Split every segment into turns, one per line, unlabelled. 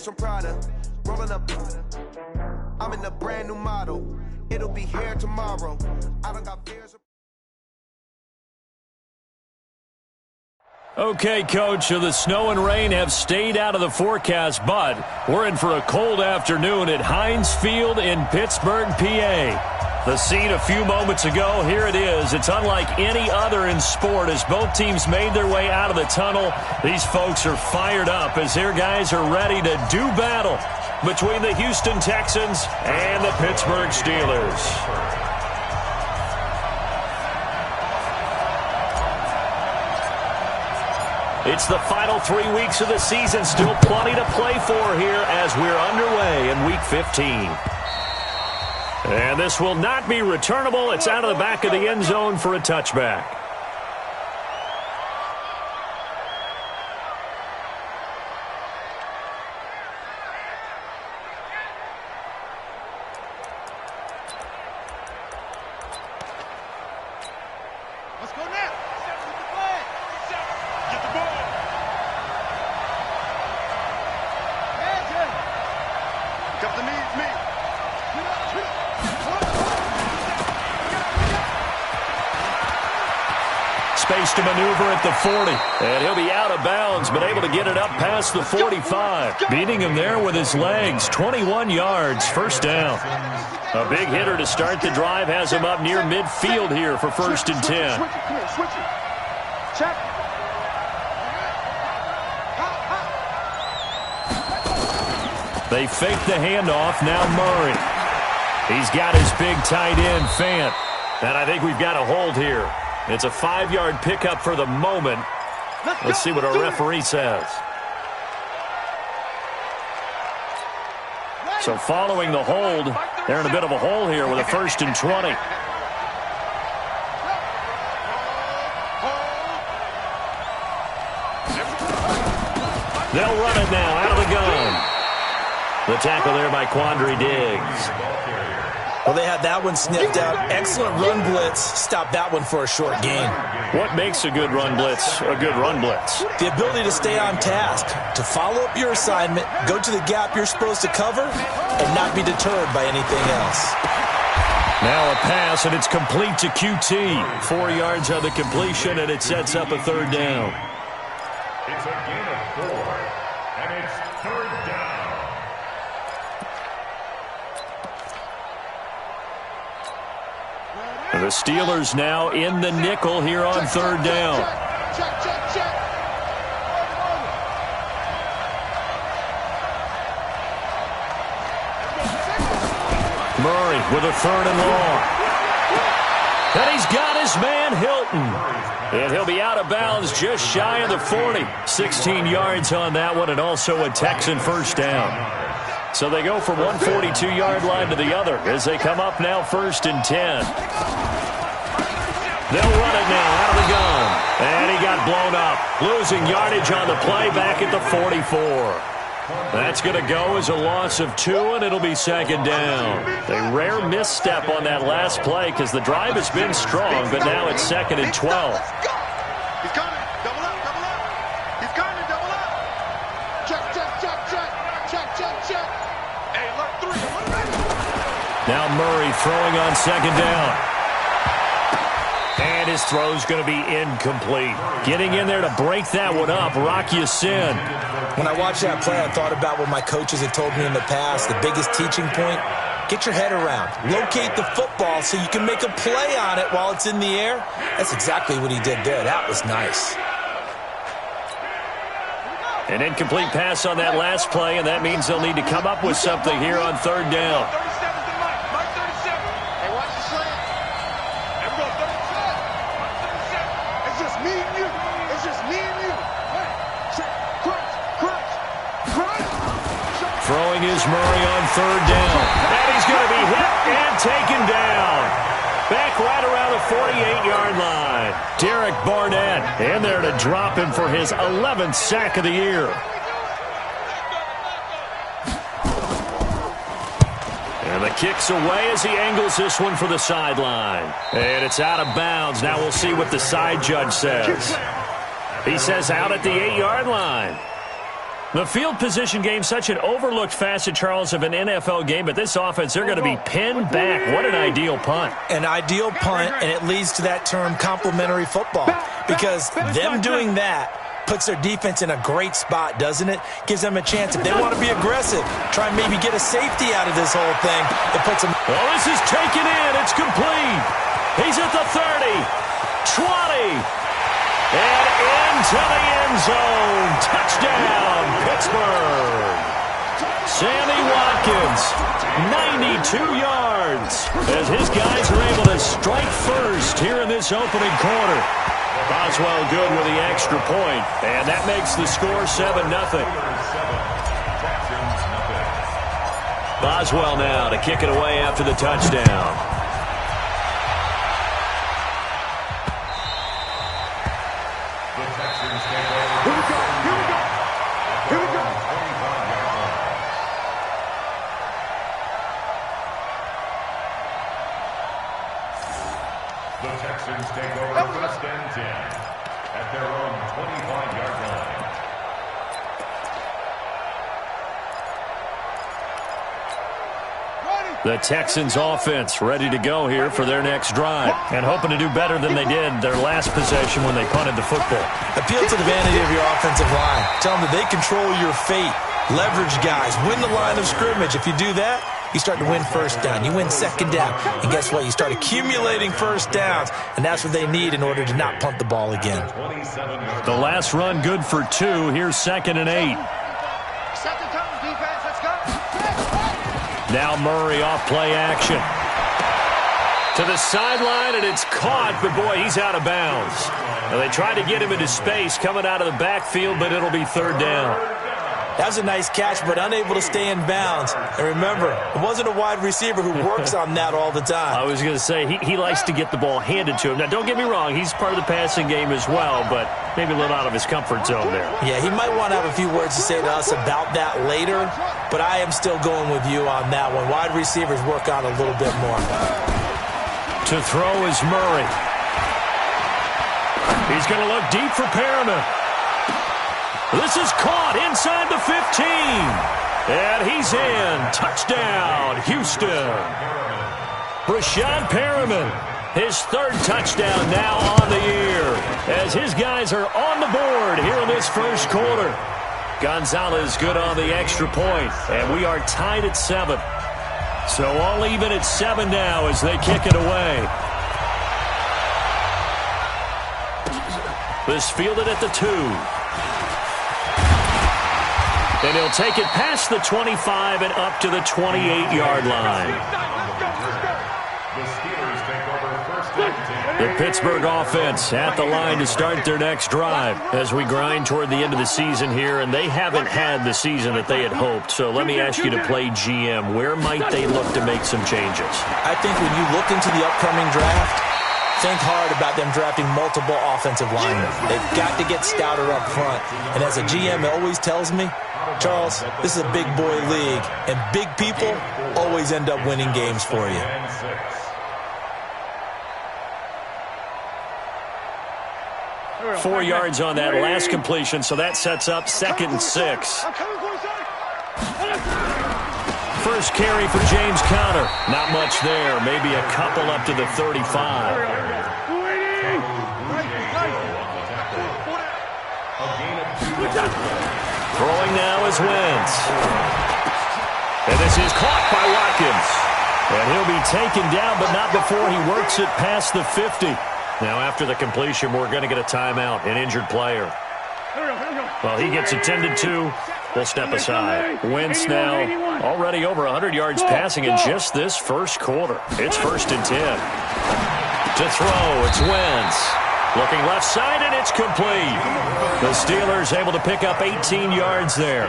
bags from Prada. Rolling up. I'm in a brand new model. It'll be here tomorrow. I don't got fears.
Okay, Coach, so the snow and rain have stayed out of the forecast, but we're in for a cold afternoon at Heinz Field in Pittsburgh, PA. The scene a few moments ago, here it is. It's unlike any other in sport as both teams made their way out of the tunnel. These folks are fired up as their guys are ready to do battle between the Houston Texans and the Pittsburgh Steelers. It's the final 3 weeks of the season. Still plenty to play for here as we're underway in Week 15. And this will not be returnable. It's out of the back of the end zone for a touchback.
Let's go now. Get the ball. Come to me.
Space to maneuver at the 40. And he'll be out of bounds, but able to get it up past the 45. Beating him there with his legs. 21 yards, first down. A big hitter to start the drive has him up near midfield here for 1st and 10.
Switch it. Check.
They fake the handoff. Now Murray. He's got his big tight end, Fant. And I think we've got a hold here. It's a 5-yard pickup for the moment. Let's see what our referee says. So following the hold, they're in a bit of a hole here with a 1st and 20. They'll run it now out of the gun. The tackle there by Quandre Diggs.
Well, they had that one sniffed out. Excellent run blitz. Stop that one for a short gain.
What makes a good run blitz a good run blitz?
The ability to stay on task, to follow up your assignment, go to the gap you're supposed to cover, and not be deterred by anything else.
Now a pass, and it's complete to QT. 4 yards on the completion, and it sets up a 3rd down.
It's a gain of 4, and it's 3rd down.
The Steelers now in the nickel here on 3rd down.
Check.
Murray with a 3rd and long. And he's got his man Hilton. And he'll be out of bounds just shy of the 40. 16 yards on that one, and also a Texan 1st down. So they go from one 42-yard line to the other as they come up now 1st and 10. They'll run it now out of the gun. And he got blown up. Losing yardage on the play back at the 44. That's going to go as a loss of 2, and it'll be 2nd down. A rare misstep on that last play because the drive has been strong, but now it's 2nd and 12.
He's coming. Double up. He's coming. Double up. Check. Hey, look, 3.
Now Murray throwing on 2nd down. And his throw's going to be incomplete. Getting in there to break that one up, Rock Ya-Sin.
When I watched that play, I thought about what my coaches had told me in the past. The biggest teaching point, get your head around. Locate the football so you can make a play on it while it's in the air. That's exactly what he did there. That was nice.
An incomplete pass on that last play, and that means they'll need to come up with something here on 3rd down. Throwing is Murray on 3rd down. And he's going to be hit and taken down. Back right around the 48-yard line. Derek Barnett in there to drop him for his 11th sack of the year. And the kick's away as he angles this one for the sideline. And it's out of bounds. Now we'll see what the side judge says. He says out at the 8-yard line. The field position game, such an overlooked facet, Charles, of an NFL game, but this offense, they're going to be pinned back. What an ideal punt.
An ideal punt, and it leads to that term complementary football, because them doing that puts their defense in a great spot, doesn't it? Gives them a chance. If they want to be aggressive, try and maybe get a safety out of this whole thing. It puts them...
Well, this is taken in. It's complete. He's at the 30, 20, and into the end zone. Touchdown, Pittsburgh. Sammy Watkins, 92 yards, as his guys are able to strike first here in this opening quarter. Boswell good with the extra point, and that makes the score 7-0. Boswell now to kick it away after the touchdown.
The Texans take over first and 10 at their own 25-yard line.
The Texans offense ready to go here for their next drive, and hoping to do better than they did their last possession when they punted the football.
Appeal to the vanity of your offensive line. Tell them that they control your fate. Leverage guys. Win the line of scrimmage. If you do that, you start to win first down. You win second down. And guess what? You start accumulating first downs, and that's what they need in order to not punt the ball again.
The last run good for 2. Here's 2nd and 8.
Set the tone, defense. Let's go.
Now Murray off play action. To the sideline, and it's caught, but boy, he's out of bounds. Now, they tried to get him into space coming out of the backfield, but it'll be 3rd down.
That was a nice catch, but unable to stay in bounds. And remember, it wasn't a wide receiver who works on that all the time.
I was going to say, he likes to get the ball handed to him. Now, don't get me wrong, he's part of the passing game as well, but maybe a little out of his comfort zone there.
Yeah, he might want to have a few words to say to us about that later, but I am still going with you on that one. Wide receivers work on a little bit more.
To throw is Murray. He's going to look deep for Perriman. This is caught inside the 15. And he's in. Touchdown, Houston. Rashad Perriman, his 3rd touchdown now on the year, as his guys are on the board here in this first quarter. Gonzalez good on the extra point, and we are tied at 7. So all even at 7 now as they kick it away. This fielded at the 2. And he'll take it past the 25 and up to the 28-yard line.
The Steelers take over first and 10.
The Pittsburgh offense at the line to start their next drive as we grind toward the end of the season here, and they haven't had the season that they had hoped. So let me ask you to play GM. Where might they look to make some changes?
I think when you look into the upcoming draft, think hard about them drafting multiple offensive linemen. They've got to get stouter up front. And as a GM always tells me, Charles, this is a big boy league, and big people always end up winning games for you.
4 yards on that last completion, so that sets up 2nd and 6. First carry for James Conner. Not much there. Maybe a couple up to the 35. Throwing now is Wentz. And this is caught by Watkins. And he'll be taken down, but not before he works it past the 50. Now after the completion, we're going to get a timeout, an injured player. Well, he gets attended to. We'll step aside. Wentz now already over 100 yards passing in just this first quarter. It's 1st and 10. To throw, it's Wentz. Looking left side, and it's complete. The Steelers able to pick up 18 yards there.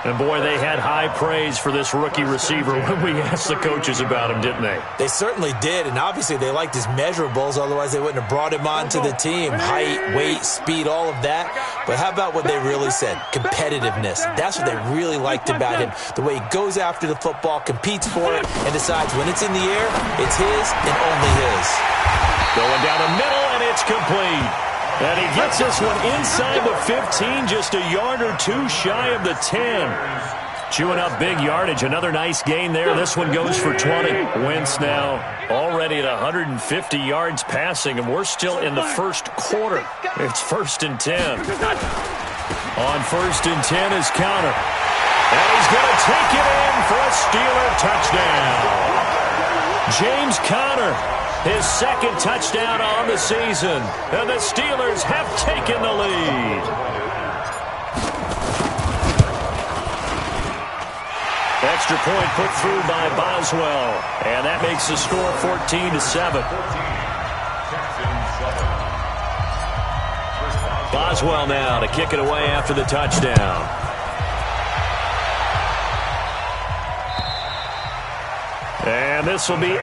And, boy, they had high praise for this rookie receiver when we asked the coaches about him, didn't they?
They certainly did, and obviously they liked his measurables. Otherwise, they wouldn't have brought him onto the team. Height, weight, speed, all of that. But how about what they really said? Competitiveness. That's what they really liked about him. The way he goes after the football, competes for it, and decides when it's in the air, it's his and only his.
Going down the middle, and it's complete. And he gets this one inside the 15, just a yard or two shy of the 10. Chewing up big yardage. Another nice gain there. This one goes for 20. Wentz now already at 150 yards passing, and we're still in the first quarter. It's 1st and 10. On 1st and 10 is Conner. And he's going to take it in for a Steeler touchdown. James Conner, his 2nd touchdown on the season. And the Steelers have taken the lead. Extra point put through by Boswell. And that makes the score 14-7. Boswell now to kick it away after the touchdown. And this will be...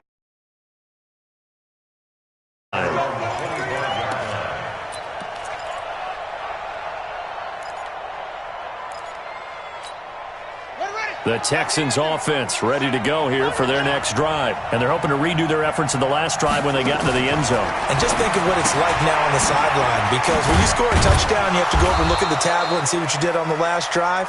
The Texans offense ready to go here for their next drive. And they're hoping to redo their efforts in the last drive when they got into the end zone. And just think of what it's like now on the sideline. Because when you score a touchdown, you have to go over and look at the tablet and see what you did on the last drive.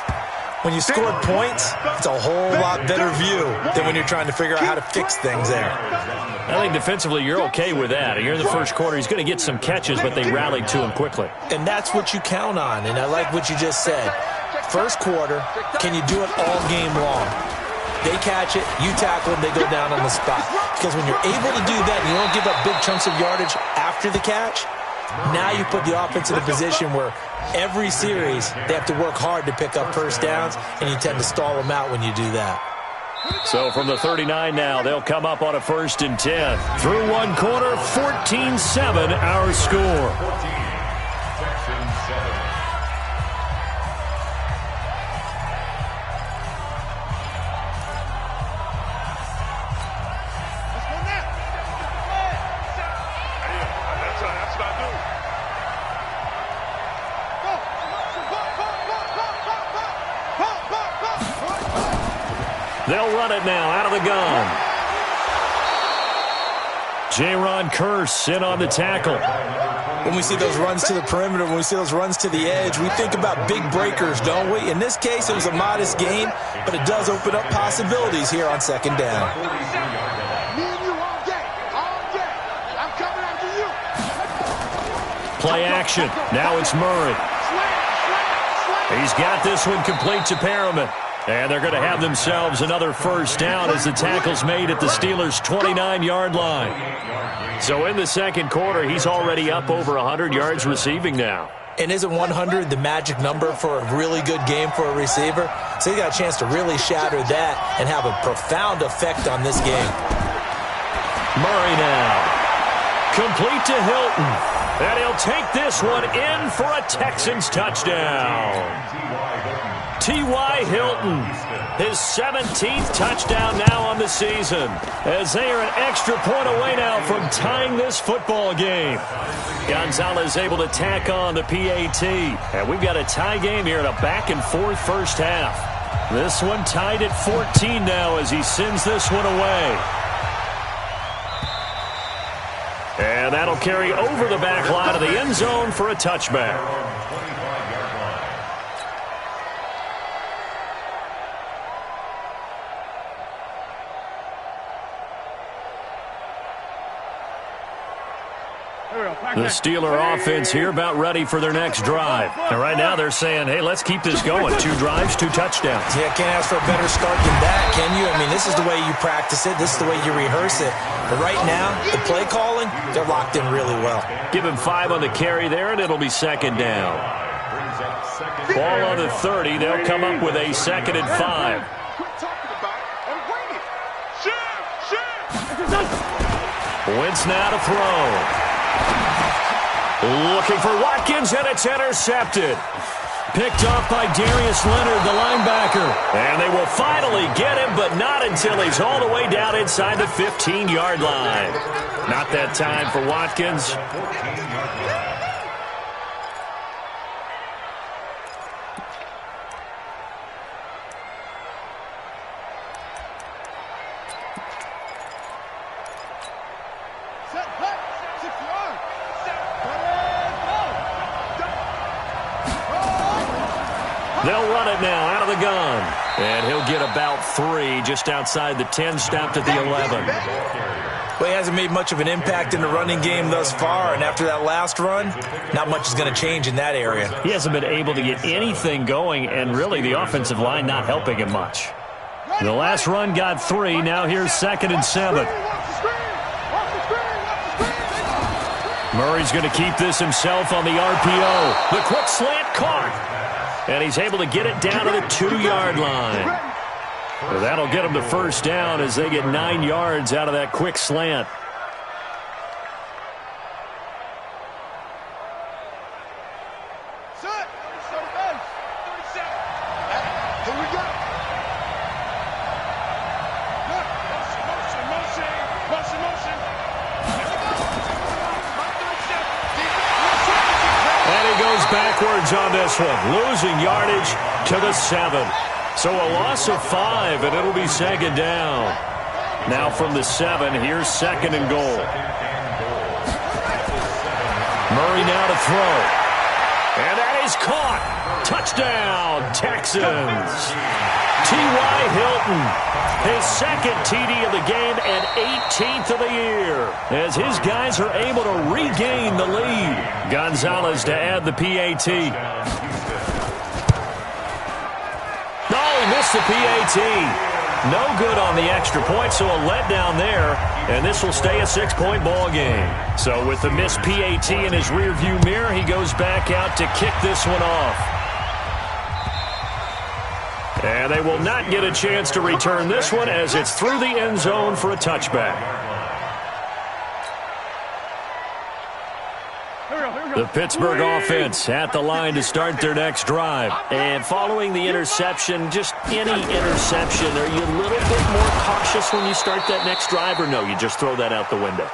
When you scored points, it's a whole lot better view than when you're trying to figure out how to fix things there. I think defensively you're okay with that. You're in the first quarter. He's going to get some catches, but they rallied to him quickly.
And that's what you count on. And I like what you just said. First quarter, can you do it all game long? They catch it, you tackle them, they go down on the spot. Because when you're able to do that and you don't give up big chunks of yardage after the catch, now you put the offense in a position where every series they have to work hard to pick up first downs, and you tend to stall them out when you do that.
So from the 39 now, they'll come up on a 1st and 10. Through one quarter, 14-7 our score. They'll run it now out of the gun. Jaron Kearse in on the tackle.
When we see those runs to the perimeter, when we see those runs to the edge, we think about big breakers, don't we? In this case, it was a modest gain, but it does open up possibilities here on 2nd down.
Play action. Now it's Murray. He's got this one complete to Perriman. And they're going to have themselves another first down as the tackle's made at the Steelers' 29-yard line. So in the second quarter, he's already up over 100 yards receiving now.
And isn't 100 the magic number for a really good game for a receiver? So he got a chance to really shatter that and have a profound effect on this game.
Murray now. Complete to Hilton. And he'll take this one in for a Texans touchdown. T.Y. Hilton, his 17th touchdown now on the season, as they are an extra point away now from tying this football game. Gonzalez able to tack on the PAT, and we've got a tie game here in a back-and-forth first half. This one tied at 14 now as he sends this one away. And that'll carry over the back line of the end zone for a touchback. The Steeler offense here about ready for their next drive. And right now they're saying, hey, let's keep this going. 2 drives, 2 touchdowns.
Yeah, can't ask for a better start than that, can you? I mean, this is the way you practice it. This is the way you rehearse it. But right now, the play calling, they're locked in really well.
Give him 5 on the carry there, and it'll be 2nd down. Ball on the 30. They'll come up with a 2nd and 5. Wentz now to throw. Looking for Watkins, and it's intercepted. Picked off by Darius Leonard, the linebacker. And they will finally get him, but not until he's all the way down inside the 15-yard line. Not that time for Watkins. They'll run it now out of the gun. And he'll get about 3 just outside the 10, stopped at the 11.
Well, he hasn't made much of an impact in the running game thus far, and after that last run, not much is going to change in that area.
He hasn't been able to get anything going, and really the offensive line not helping him much. The last run got 3. Now here's 2nd and 7. Murray's going to keep this himself on the RPO. The quick slant caught. And he's able to get it down to the 2-yard line. So that'll get them the first down as they get 9 yards out of that quick slant.
Here we go. Motion.
And he goes backwards on this one, losing yardage to the 7. So a loss of 5, and it'll be 2nd down. Now from the 7, here's 2nd and goal. Murray now to throw. And that is caught. Touchdown, Texans. T.Y. Hilton, his 2nd TD of the game and 18th of the year, as his guys are able to regain the lead. Gonzalez to add the PAT. Missed the PAT. No good on the extra point, so a letdown there, and this will stay a 6-point ball game. So with the missed PAT in his rearview mirror, he goes back out to kick this one off. And they will not get a chance to return this one as it's through the end zone for a touchback. The Pittsburgh offense at the line to start their next drive. And following the interception, just any interception, are you a little bit more cautious when you start that next drive, or no, you just throw that out the window?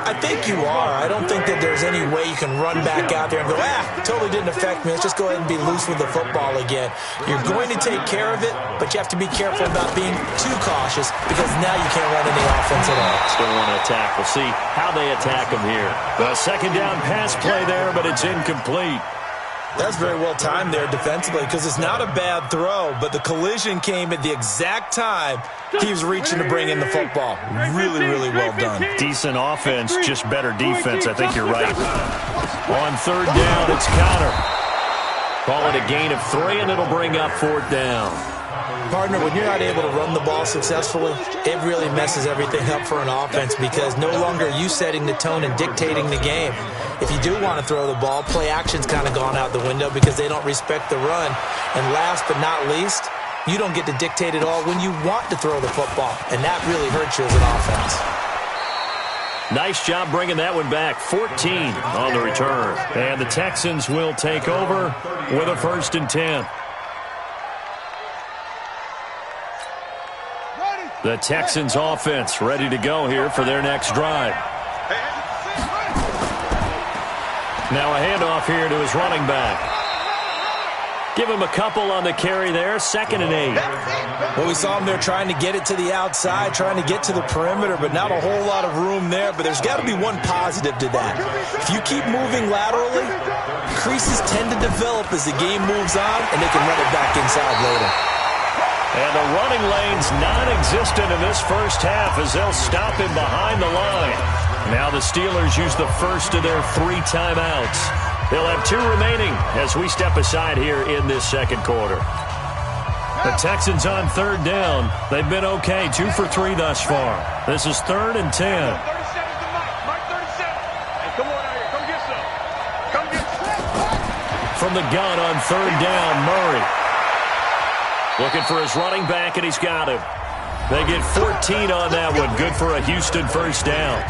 I think you are. I don't think that there's any way you can run back out there and go, totally didn't affect me. Let's just go ahead and be loose with the football again. You're going to take care of it, but you have to be careful about being too cautious because now you can't run any offense at all.
Still want to attack. We'll see how they attack them here. The 2nd down pass play there, but it's incomplete.
That's very well timed there defensively because it's not a bad throw, but the collision came at the exact time he was reaching to bring in the football. Really, really well done.
Decent offense, just better defense. I think you're right. On 3rd down, it's Connor. Call it a gain of 3, and it'll bring up 4th down.
Partner, when you're not able to run the ball successfully, it really messes everything up for an offense because no longer are you setting the tone and dictating the game. If you do want to throw the ball, play action's kind of gone out the window because they don't respect the run. And last but not least, you don't get to dictate it all when you want to throw the football, and that really hurts you as an offense.
Nice job bringing that one back. 14 on the return. And the Texans will take over with a 1st and 10. The Texans offense ready to go here for their next drive. Now a handoff here to his running back. Give him a couple on the carry there. 2nd and 8.
Well, we saw him there trying to get it to the outside, trying to get to the perimeter, but not a whole lot of room there. But there's got to be one positive to that. If you keep moving laterally, creases tend to develop as the game moves on, and they can run it back inside later.
And the running lane's non-existent in this first half as they'll stop him behind the line. Now the Steelers use the first of their 3 timeouts. They'll have 2 remaining as we step aside here in this 2nd quarter. The Texans on 3rd down. They've been okay, 2 for 3 thus far. This is 3rd and 10. From the gun on 3rd down, Murray. Looking for his running back, and he's got him. They get 14 on that one. Good for a Houston first down.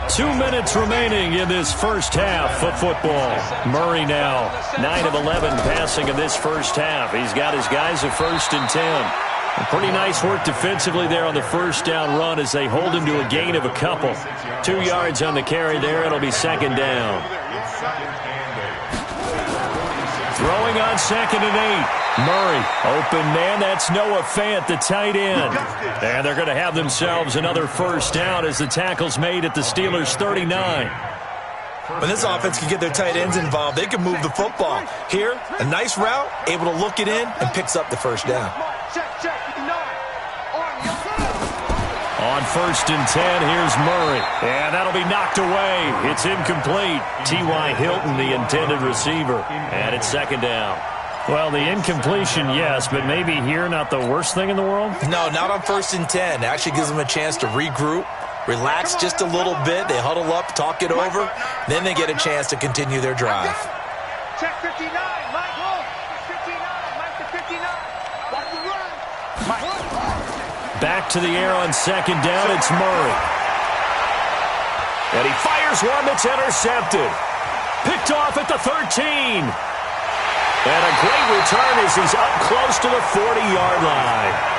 2 minutes remaining in this first half of football. Murray now 9 of 11 passing in this first half. He's got his guys at 1st and 10. And pretty nice work defensively there on the first down run as they hold him to a gain of a couple. 2 yards on the carry there. It'll be 2nd down. Throwing on 2nd and 8. Murray, open man, that's Noah Fant, the tight end. And they're going to have themselves another first down as the tackle's made at the Steelers' 39.
When this offense can get their tight ends involved, they can move the football. Here, a nice route, able to look it in, and picks up the first down.
On 1st and 10, here's Murray. And that'll be knocked away. It's incomplete. T.Y. Hilton, the intended receiver. And it's 2nd down. Well, the incompletion, yes, but maybe here not the worst thing in the world?
No, not on 1st and 10. It actually gives them a chance to regroup, relax just a little bit. They huddle up, talk it over. Then they get a chance to continue their drive.
Check 59, Mike Home. 59, Mike to 59. Watch the run.
Back to the air on 2nd down, it's Murray. And he fires one that's intercepted. Picked off at the 13. And a great return as he's up close to the 40-yard line.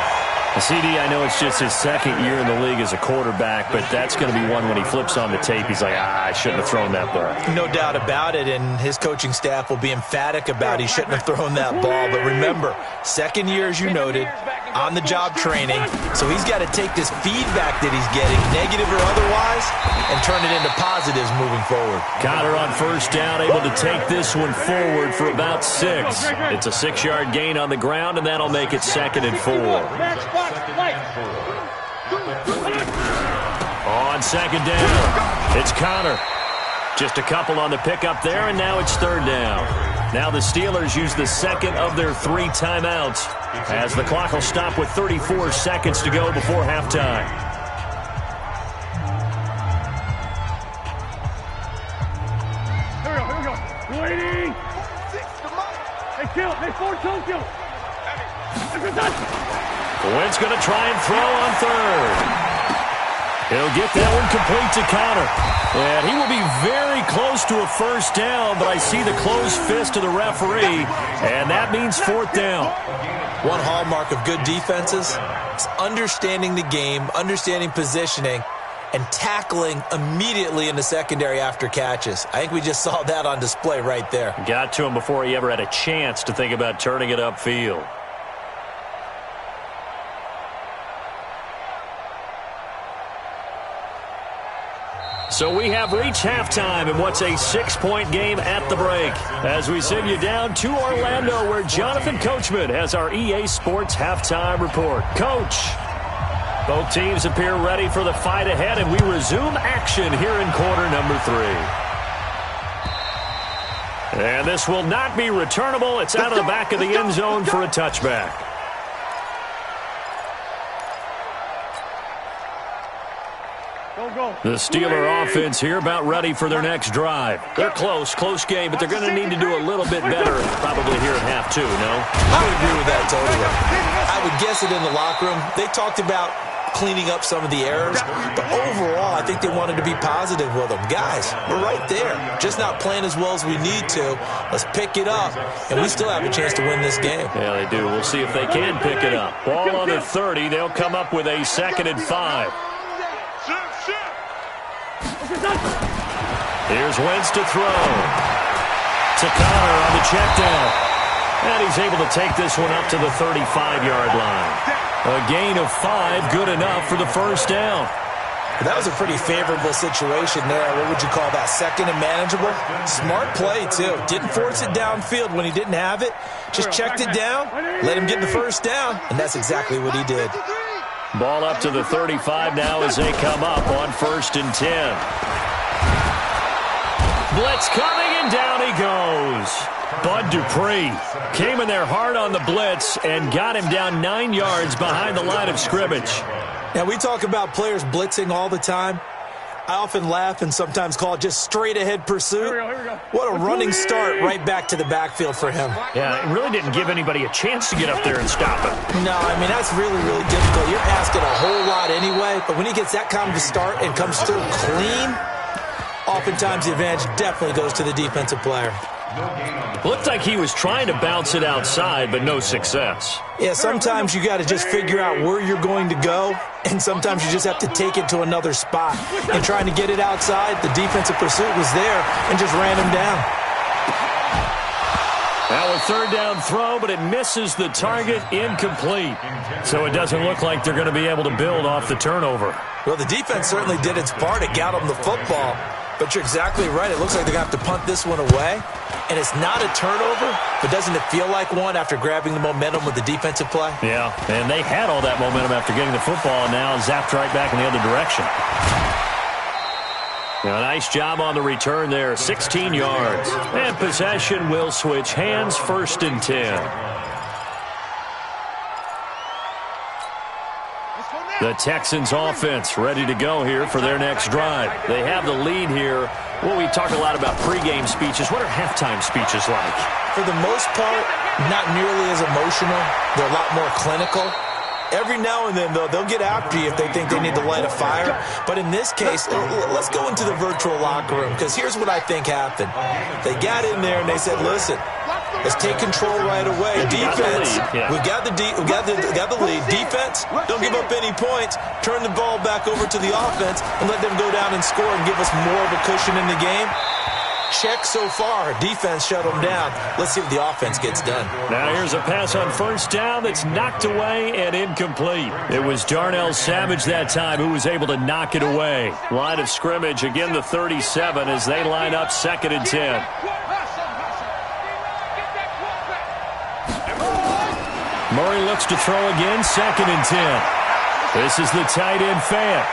CD, I know it's just his 2nd year in the league as a quarterback, but that's going to be one when he flips on the tape. He's like, I shouldn't have thrown that ball.
No doubt about it, and his coaching staff will be emphatic about he shouldn't have thrown that ball. But remember, 2nd year, as you noted, on-the-job training, so he's got to take this feedback that he's getting, negative or otherwise, and turn it into positives moving forward.
Connor on 1st down, able to take this one forward for about 6. It's a 6-yard gain on the ground, and that'll make it 2nd and 4. On 2nd down, it's Connor. Just a couple on the pickup there, and now it's 3rd down. Now the Steelers use the 2nd of their 3 timeouts as the clock will stop with 34 seconds to go before halftime.
Here we go. Waiting. Hey, kill. Hey, 4-2, kill.
Wentz going to try and throw on 3rd. He'll get that one complete to Connor. And he will be very close to a 1st down, but I see the closed fist of the referee, and that means 4th down.
One hallmark of good defenses is understanding the game, understanding positioning, and tackling immediately in the secondary after catches. I think we just saw that on display right there.
Got to him before he ever had a chance to think about turning it upfield. So we have reached halftime in what's a 6-point game at the break. As we send you down to Orlando, where Jonathan Coachman has our EA Sports halftime report. Coach, both teams appear ready for the fight ahead, and we resume action here in quarter number 3. And this will not be returnable. It's out of the back of the end zone for a touchback. The Steeler offense here about ready for their next drive. They're close game, but they're going to need to do a little bit better probably here at half 2, no?
I would agree with that totally. I would guess it in the locker room. They talked about cleaning up some of the errors, but overall, I think they wanted to be positive with them. Guys, we're right there. Just not playing as well as we need to. Let's pick it up, and we still have a chance to win this game.
Yeah, they do. We'll see if they can pick it up. Ball on the 30. They'll come up with a 2nd and 5. Here's Wentz to throw. To Connor on the check down. And he's able to take this one up to the 35-yard line. A gain of 5, good enough for the 1st down.
That was a pretty favorable situation there. What would you call that? 2nd and manageable? Smart play, too. Didn't force it downfield when he didn't have it. Just checked it down, let him get the 1st down, and that's exactly what he did.
Ball up to the 35 now as they come up on 1st and 10. Blitz coming, and down he goes. Bud Dupree came in there hard on the blitz and got him down 9 yards behind the line of scrimmage.
Now, we talk about players blitzing all the time. I often laugh and sometimes call it just straight-ahead pursuit.
Here we go.
What a running start right back to the backfield for him.
Yeah, it really didn't give anybody a chance to get up there and stop him.
No, I mean, that's really, really difficult. You're asking a whole lot anyway, but when he gets that kind of a start and comes through clean, oftentimes the advantage definitely goes to the defensive player.
Looked like he was trying to bounce it outside, but no success.
Yeah, sometimes you got to just figure out where you're going to go, and sometimes you just have to take it to another spot. And trying to get it outside, the defensive pursuit was there and just ran him down.
Now a 3rd down throw, but it misses the target, incomplete. So it doesn't look like they're going to be able to build off the turnover.
Well, the defense certainly did its part. It got them the football. But you're exactly right. It looks like they're going to have to punt this one away. And it's not a turnover, but doesn't it feel like one after grabbing the momentum with the defensive play?
Yeah, and they had all that momentum after getting the football, and now zapped right back in the other direction. A nice job on the return there, 16 yards. And possession will switch hands, 1st and 10. The Texans offense ready to go here for their next drive. They have the lead here. Well, we talk a lot about pregame speeches. What are halftime speeches like?
For the most part, not nearly as emotional. They're a lot more clinical. Every now and then, though, they'll get after you if they think they need to light a fire. But in this case, let's go into the virtual locker room, because here's what I think happened. They got in there and they said, listen, let's take control right away. Defense, we've got the lead. Defense, don't give up any points. Turn the ball back over to the offense and let them go down and score and give us more of a cushion in the game. Check so far. Defense shut them down. Let's see what the offense gets done.
Now here's a pass on 1st down that's knocked away and incomplete. It was Darnell Savage that time who was able to knock it away. Line of scrimmage, again the 37 as they line up 2nd and 10. Murray looks to throw again, 2nd and 10. This is the tight end Fant.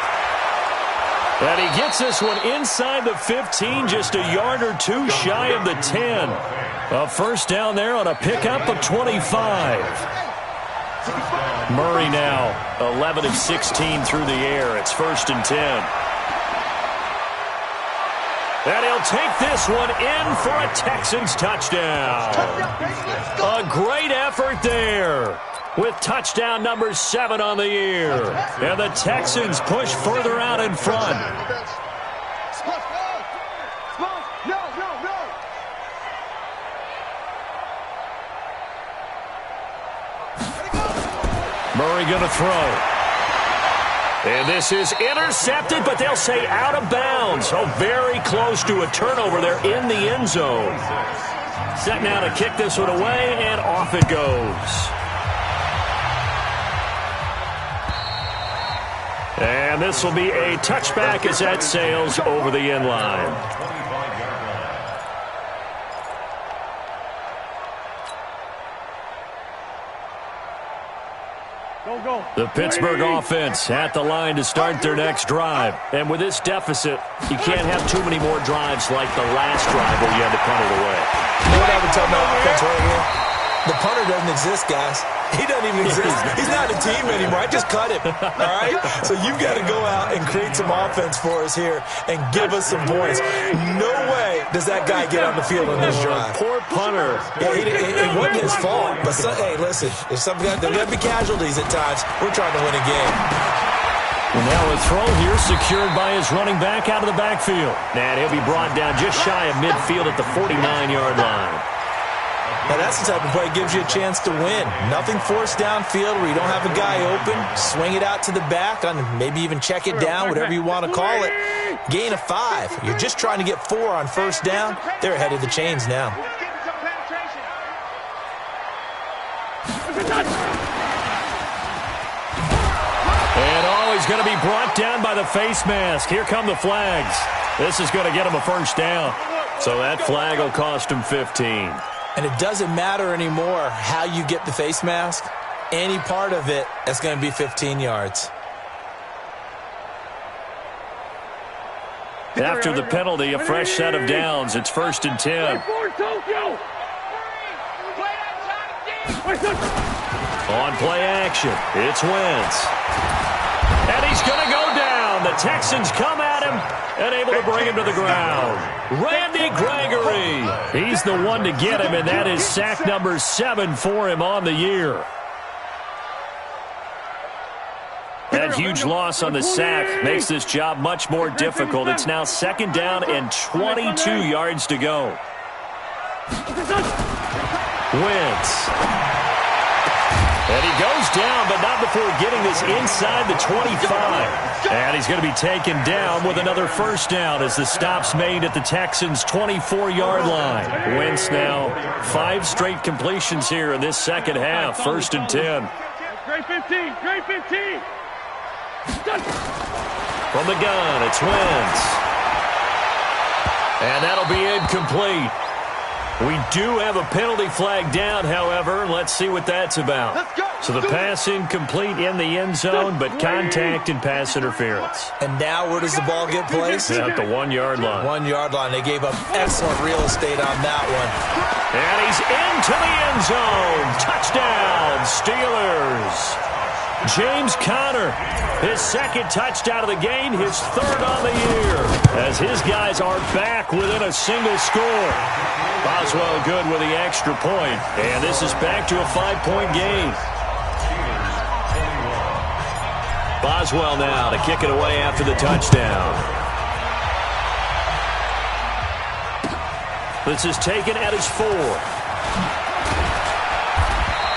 And he gets this one inside the 15, just a yard or two shy of the 10. A 1st down there on a pickup of 25. Murray now 11 of 16 through the air. It's 1st and 10. And he'll take this one in for a Texans touchdown. A great effort there, with touchdown number 7 on the year. And the Texans push further out in front. Murray going to throw. And this is intercepted, but they'll say out of bounds. Oh, very close to a turnover there in the end zone. Set now to kick this one away, and off it goes. And this will be a touchback as that sails over the end line. The Pittsburgh offense at the line to start their next drive. And with this deficit, you can't have too many more drives like the last drive where you had to punt it away.
You know what I would tell my offense right here? The punter doesn't exist, guys. He doesn't even exist. He's not a team anymore. I just cut him, all right? So you've got to go out and create some offense for us here and give us some points. No way does that guy get on the field on this drive.
Poor punter.
Yeah, it wasn't his fault. But, hey, listen, if there's going to be casualties at times, we're trying to win a game.
And now a throw here secured by his running back out of the backfield. And he'll be brought down just shy of midfield at the 49-yard line.
Now, that's the type of play that gives you a chance to win. Nothing forced downfield where you don't have a guy open. Swing it out to the back, maybe even check it down, whatever you want to call it. Gain of 5. You're just trying to get 4 on 1st down. They're ahead of the chains now.
And he's going to be brought down by the face mask. Here come the flags. This is going to get him a 1st down. So that flag will cost him 15.
And it doesn't matter anymore how you get the face mask. Any part of it, that's going to be 15 yards.
After the penalty, a fresh set of downs. It's 1st and 10. On play action, it's Wentz. And he's going to go down. The Texans come at him and able to bring him to the ground. Randy Gregory. He's the one to get him, and that is sack number 7 for him on the year. That huge loss on the sack makes this job much more difficult. It's now 2nd down and 22 yards to go. Wentz. And he goes down, but not before getting this inside the 25. And he's going to be taken down with another 1st down as the stop's made at the Texans' 24-yard line. Wentz now 5 straight completions here in this second half. 1st and 10.
Great 15, great 15.
From the gun, it's Wentz. And that'll be incomplete. We do have a penalty flag down, however. Let's see what that's about. So the pass incomplete in the end zone, but contact and pass interference.
And now where does the ball get placed?
At the 1 yard line.
1 yard line. They gave up excellent real estate on that one.
And he's into the end zone. Touchdown, Steelers. James Conner, his second touchdown of the game, his third on the year, as his guys are back within a single score. Boswell good with the extra point, and this is back to a 5-point game. Boswell now to kick it away after the touchdown. This is taken at his 4.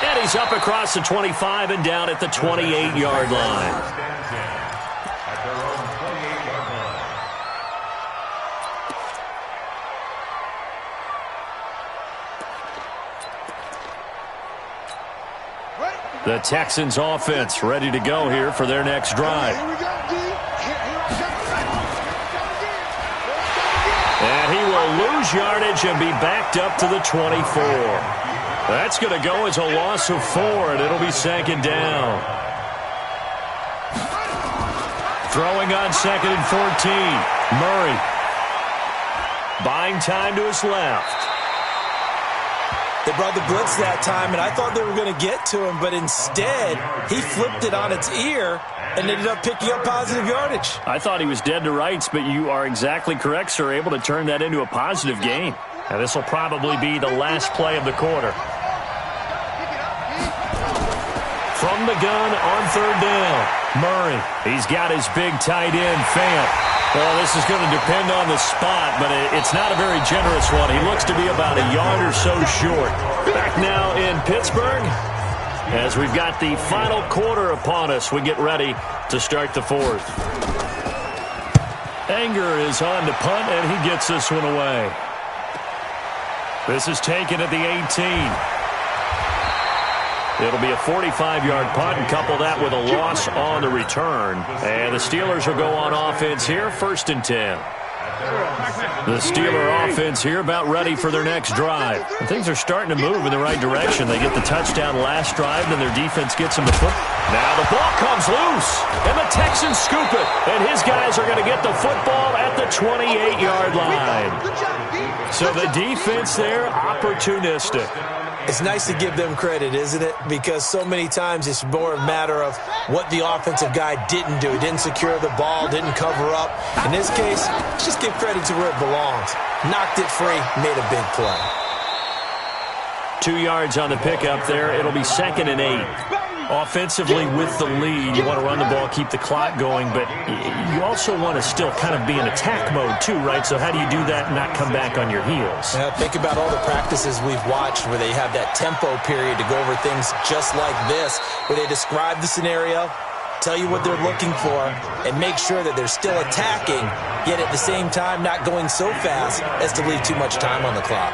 And he's up across the 25 and down at the 28-yard line.
At their own 28-yard line.
The Texans offense ready to go here for their next drive. And he will lose yardage and be backed up to the 24. That's going to go as a loss of 4, and it'll be second down. Throwing on 2nd and 14. Murray. Buying time to his left.
They brought the blitz that time, and I thought they were going to get to him, but instead, he flipped it on its ear and ended up picking up positive yardage.
I thought he was dead to rights, but you are exactly correct, sir, able to turn that into a positive gain. And this will probably be the last play of the quarter. From the gun on 3rd down, Murray. He's got his big tight end, Fant. Well, this is going to depend on the spot, but it's not a very generous one. He looks to be about a yard or so short. Back now in Pittsburgh, as we've got the final quarter upon us, we get ready to start the 4th. Anger is on to punt, and he gets this one away. This is taken at the 18. It'll be a 45-yard punt, and couple that with a loss on the return. And the Steelers will go on offense here, 1st and 10. The Steeler offense here about ready for their next drive. And things are starting to move in the right direction. They get the touchdown last drive, and their defense gets them the foot. Now the ball comes loose, and the Texans scoop it. And his guys are going to get the football at the 28-yard line. So the defense there, opportunistic.
It's nice to give them credit, isn't it? Because so many times it's more a matter of what the offensive guy didn't do. He didn't secure the ball, didn't cover up. In this case, just give credit to where it belongs. Knocked it free, made a big play.
2 yards on the pickup there. It'll be 2nd and 8. Offensively with the lead, you want to run the ball, keep the clock going, but you also want to still kind of be in attack mode too, right? So how do you do that and not come back on your heels?
Yeah, think about all the practices we've watched where they have that tempo period to go over things just like this, where they describe the scenario, tell you what they're looking for, and make sure that they're still attacking, yet at the same time not going so fast as to leave too much time on the clock.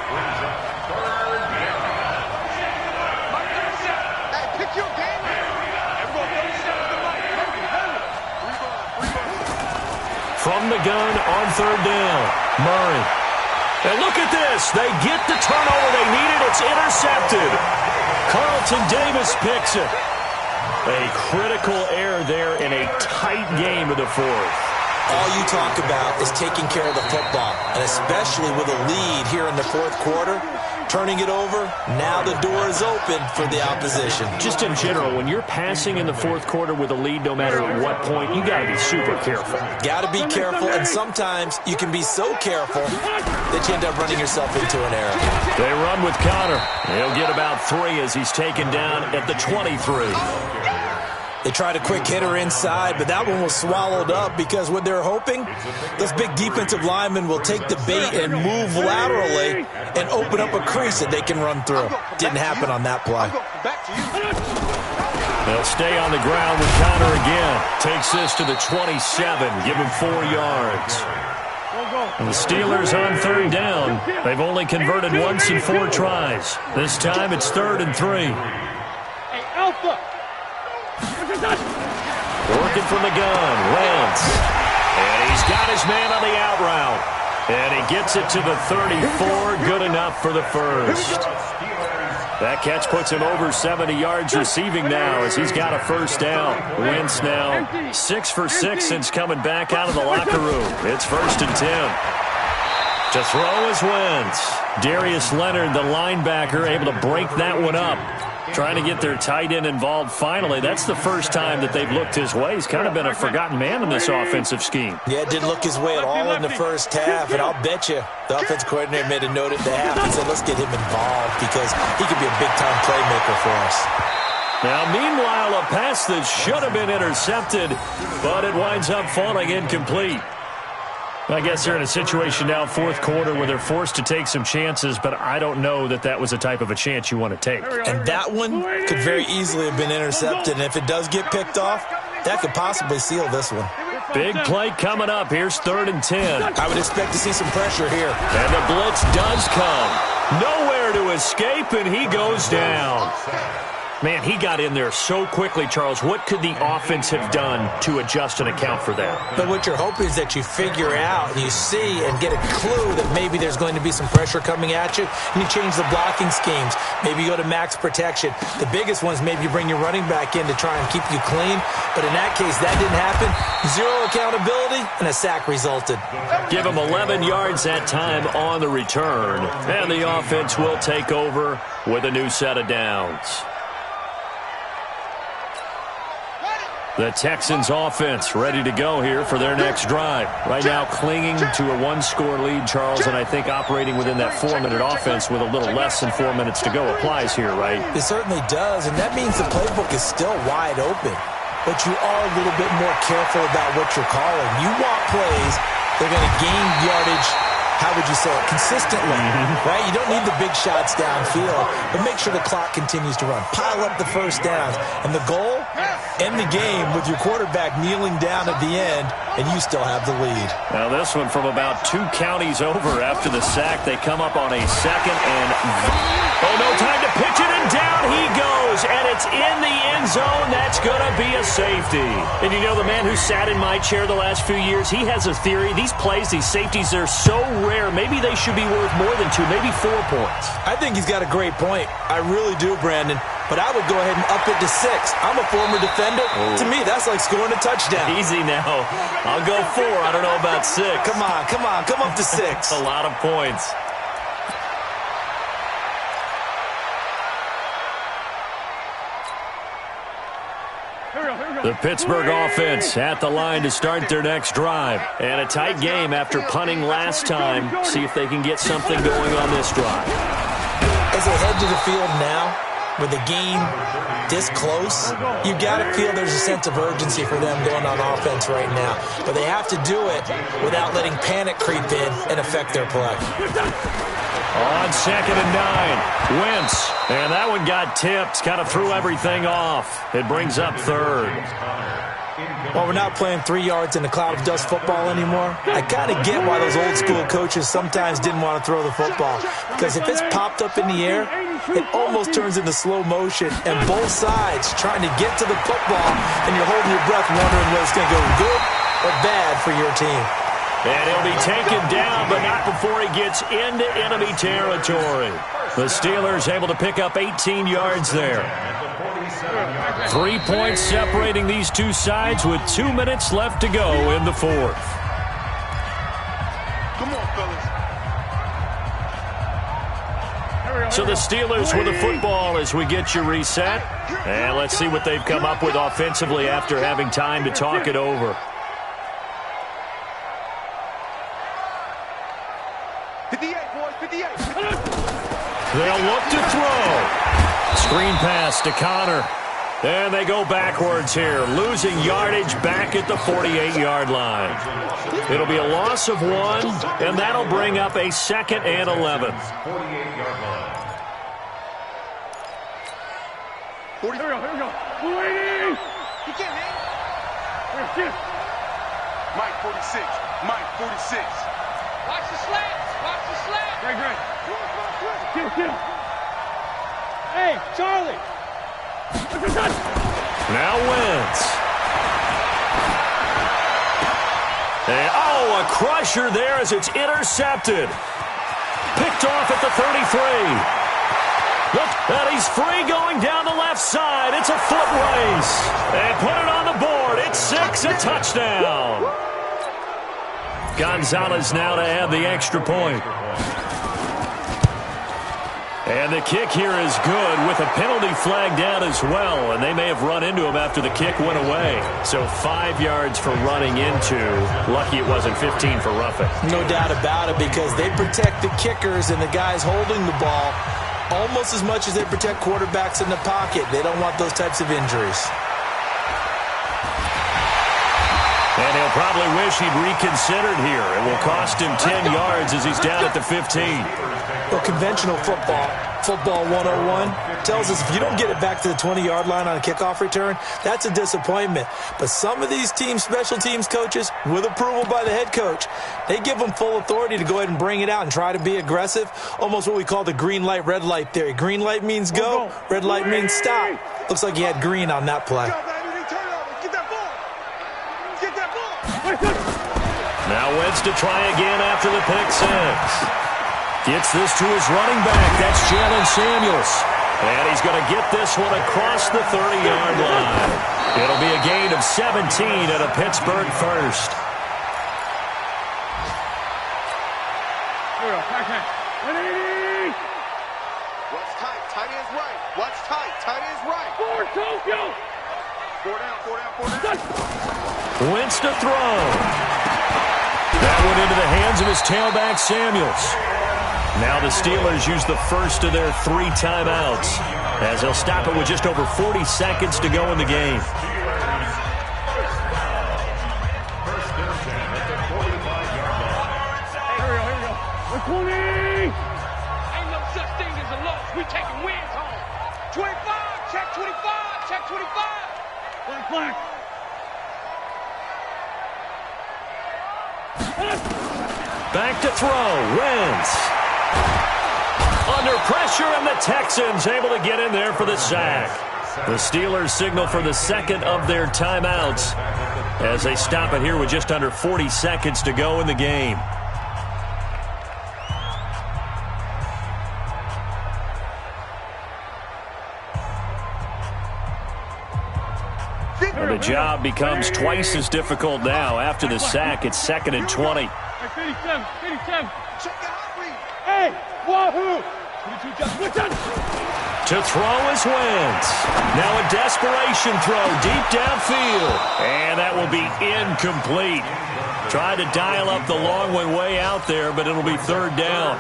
From the gun on 3rd down, Murray. And look at this. They get the turnover they needed. It's intercepted. Carlton Davis picks it. A critical error there in a tight game of the 4th.
All you talk about is taking care of the football, and especially with a lead here in the 4th quarter, turning it over, now the door is open for the opposition.
Just in general, when you're passing in the 4th quarter with a lead, no matter at what point, you got to be super careful.
Got to be careful, and sometimes you can be so careful that you end up running yourself into an error.
They run with Conner. He'll get about 3 as he's taken down at the 23.
They tried a quick hitter inside, but that one was swallowed up because what they're hoping, those big defensive linemen will take the bait and move laterally and open up a crease that they can run through. Didn't happen on that play.
They'll stay on the ground with Conner again. Takes this to the 27, give him 4 yards. And the Steelers on 3rd down. They've only converted once in 4 tries. This time it's 3rd and 3.
Hey, Alpha!
Working from the gun, Wentz. And he's got his man on the out route. And he gets it to the 34. Good enough for the first. That catch puts him over 70 yards receiving now as he's got a first down. Wentz now 6 for 6 since coming back out of the locker room. It's 1st and 10. To throw is Wentz. Darius Leonard, the linebacker, able to break that one up. Trying to get their tight end involved finally. That's the first time that they've looked his way. He's kind of been a forgotten man in this offensive scheme.
Yeah, it didn't look his way at all in the first half, and I'll bet you the offense coordinator made a note at the half and said, let's get him involved because he could be a big-time playmaker for us.
Now, meanwhile, a pass that should have been intercepted, but it winds up falling incomplete. I guess they're in a situation now, fourth quarter, where they're forced to take some chances, but I don't know that that was the type of a chance you want to take.
And that one could very easily have been intercepted, and if it does get picked off, that could possibly seal this one.
Big play coming up. Here's 3rd and 10.
I would expect to see some pressure here.
And the blitz does come. Nowhere to escape, and he goes down. Man, he got in there so quickly, Charles. What could the offense have done to adjust and account for that?
But what you're hoping is that you figure out and you see and get a clue that maybe there's going to be some pressure coming at you, and you change the blocking schemes. Maybe you go to max protection. The biggest one is maybe you bring your running back in to try and keep you clean. But in that case, that didn't happen. Zero accountability, and a sack resulted.
Give him 11 yards that time on the return. And the offense will take over with a new set of downs. The Texans offense ready to go here for their next drive. Right now clinging to a 1-score lead, Charles, and I think operating within that 4-minute offense with a little less than 4 minutes to go applies here, right?
It certainly does, and that means the playbook is still wide open. But you are a little bit more careful about what you're calling. You want plays that are going to gain yardage, how would you say it, consistently, right? You don't need the big shots downfield, but make sure the clock continues to run. Pile up the first downs. And the goal, end the game with your quarterback kneeling down at the end, and you still have the lead.
Now this one from about 2 counties over after the sack. They come up on a 2nd and... Oh, no time to pitch it, and down he goes, and it's in the end zone. That's going to be a safety. And you know, the man who sat in my chair the last few years, he has a theory. These plays, these safeties, they're so rare. Maybe they should be worth more than 2, maybe 4 points.
I think he's got a great point. I really do, Brandon. But I would go ahead and up it to 6. I'm a former defender. Oh. To me, that's like scoring a touchdown.
Easy now. I'll go 4. I don't know about 6.
Come on. Come up to 6.
A lot of points. The Pittsburgh offense at the line to start their next drive. And a tight game after punting last time. See if they can get something going on this drive.
As they head to the field now, with the game this close, you've got to feel there's a sense of urgency for them going on offense right now. But they have to do it without letting panic creep in and affect their play.
On 2nd and 9, Wentz. And that one got tipped, kind of threw everything off. It brings up 3rd.
Well, we're not playing 3 yards in a cloud of dust football anymore. I kind of get why those old school coaches sometimes didn't want to throw the football. Because if it's popped up in the air, it almost turns into slow motion. And both sides trying to get to the football, and you're holding your breath wondering whether it's going to go good or bad for your team.
And he'll be taken down, but not before he gets into enemy territory. The Steelers able to pick up 18 yards there. 3 points separating these two sides with 2 minutes left to go in the 4th.
Come on, fellas.
So the Steelers with the football as we get you reset. And let's see what they've come up with offensively after having time to talk it over.
58, boys, 58.
They'll look to throw. Screen pass to Connor. And they go backwards here, losing yardage back at the 48-yard line. It'll be a loss of 1, and that'll bring up a 2nd and 11.
48-yard line.
Here we go. 40.
He can't hang. Mike 46. Mike 46.
Watch the slats. Great. Kill. Hey, Charlie.
Now Wentz. And, a crusher there as it's intercepted. Picked off at the 33. Look, and he's free going down the left side. It's a foot race. And put it on the board. It's 6, a touchdown. Gonzalez now to add the extra point. And the kick here is good with a penalty flag down as well. And they may have run into him after the kick went away. So 5 yards for running into. Lucky it wasn't 15 for roughing.
No doubt about it, because they protect the kickers and the guys holding the ball almost as much as they protect quarterbacks in the pocket. They don't want those types of injuries.
And he'll probably wish he'd reconsidered here. It will cost him 10 yards as he's down at the 15.
Well, conventional football 101, tells us if you don't get it back to the 20-yard line on a kickoff return, that's a disappointment. But some of these special teams coaches, with approval by the head coach, they give them full authority to go ahead and bring it out and try to be aggressive, almost what we call the green light, red light theory. Green light means go, red light means stop. Looks like he had green on that play.
Now Wentz to try again after the pick 6. Gets this to his running back. That's Jalen Samuels. And he's going to get this one across the 30-yard line. It'll be a gain of 17 at a Pittsburgh first.
Here we go. Back hand. 180.
Watch tight. Tight end's right. Watch tight. Tight end's right.
4, Tokyo.
4 down. 4 down. 4 down.
Wentz to throw. That one into the hands of his tailback, Samuels. Now the Steelers use the first of their 3 timeouts as they'll stop it with just over 40 seconds to go in the game.
Here we go. 120. Ain't no such thing as a loss. We taking wins home. 25. Check 25. Check 25. Flag.
Back to throw. Wentz. Under pressure, and the Texans able to get in there for the sack. The Steelers signal for the second of their timeouts as they stop it here with just under 40 seconds to go in the game. And the job becomes twice as difficult now. After the sack, it's 2nd and 20.
57. Hey, wahoo! 22 just
To throw is Wentz. Now a desperation throw deep downfield. And that will be incomplete. Tried to dial up the long one way out there, but it'll be 3rd down.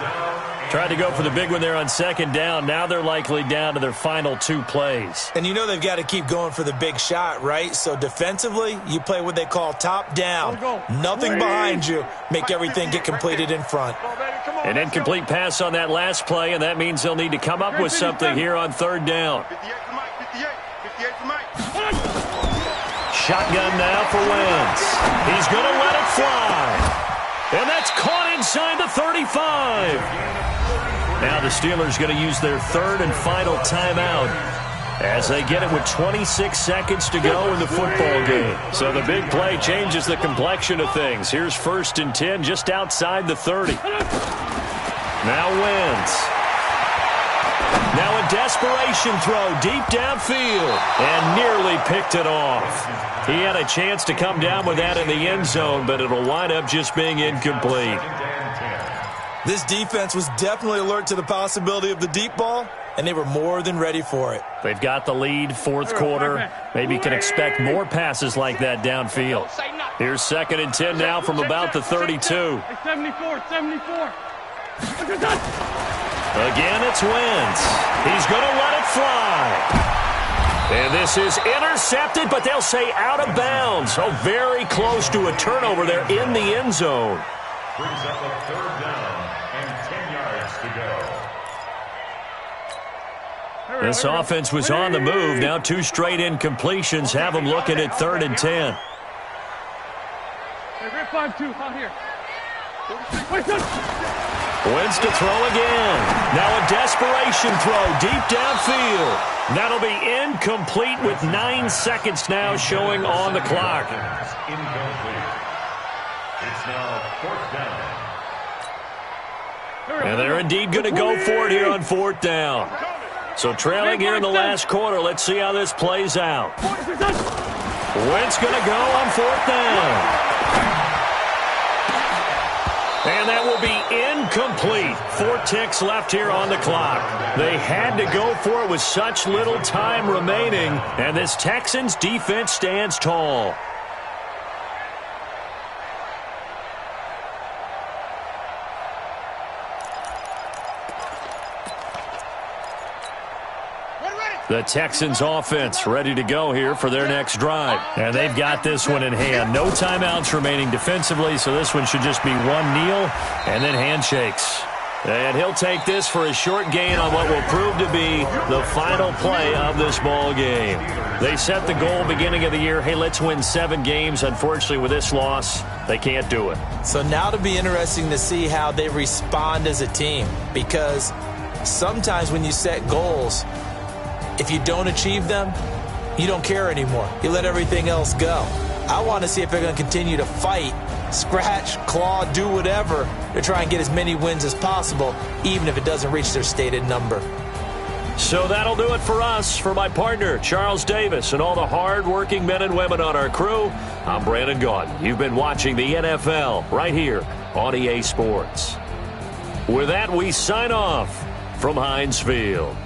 Tried to go for the big one there on 2nd down. Now they're likely down to their final 2 plays.
And you know they've got to keep going for the big shot, right? So defensively, you play what they call top down. Nothing behind you. Make everything get completed in front.
An incomplete pass on that last play, and that means they'll need to come up with something here on 3rd down.
58 for Mike.
Shotgun now for Wentz. He's going to let it fly. And that's caught inside the 35. Now the Steelers going to use their 3rd and final timeout as they get it with 26 seconds to go in the football game. So the big play changes the complexion of things. Here's 1st and 10 just outside the 30. Now Wentz. Now a desperation throw deep downfield and nearly picked it off. He had a chance to come down with that in the end zone, but it'll wind up just being incomplete.
This defense was definitely alert to the possibility of the deep ball, and they were more than ready for it.
They've got the lead, 4th quarter. Maybe you can expect more passes like that downfield. Here's 2nd and 10 now from about the 32.
74.
Again, it's Wentz. He's going to let it fly. And this is intercepted, but they'll say out of bounds. So very close to a turnover there in the end zone.
Brings up a 3rd down and 10 yards to go.
This offense was on the move. Now 2 straight incompletions have them looking at 3rd and 10.
5-2 out here.
Wentz to throw again. Now a desperation throw deep downfield. That'll be incomplete with 9 seconds now showing on the clock.
Incomplete. It's now 4th down.
And they're indeed going to go for it here on 4th down. So trailing here in the last quarter. Let's see how this plays out. Wentz going to go on 4th down. And that will be incomplete. 4 ticks left here on the clock. They had to go for it with such little time remaining. And this Texans defense stands tall. The Texans offense ready to go here for their next drive. And they've got this one in hand. No timeouts remaining defensively, so this one should just be one kneel and then handshakes. And he'll take this for a short gain on what will prove to be the final play of this ball game. They set the goal beginning of the year, hey, let's win 7 games. Unfortunately, with this loss, they can't do it.
So now it'll be interesting to see how they respond as a team, because sometimes when you set goals, if you don't achieve them, you don't care anymore. You let everything else go. I want to see if they're going to continue to fight, scratch, claw, do whatever to try and get as many wins as possible, even if it doesn't reach their stated number.
So that'll do it for us. For my partner, Charles Davis, and all the hard-working men and women on our crew, I'm Brandon Gaudin. You've been watching the NFL right here on EA Sports. With that, we sign off from Heinz Field.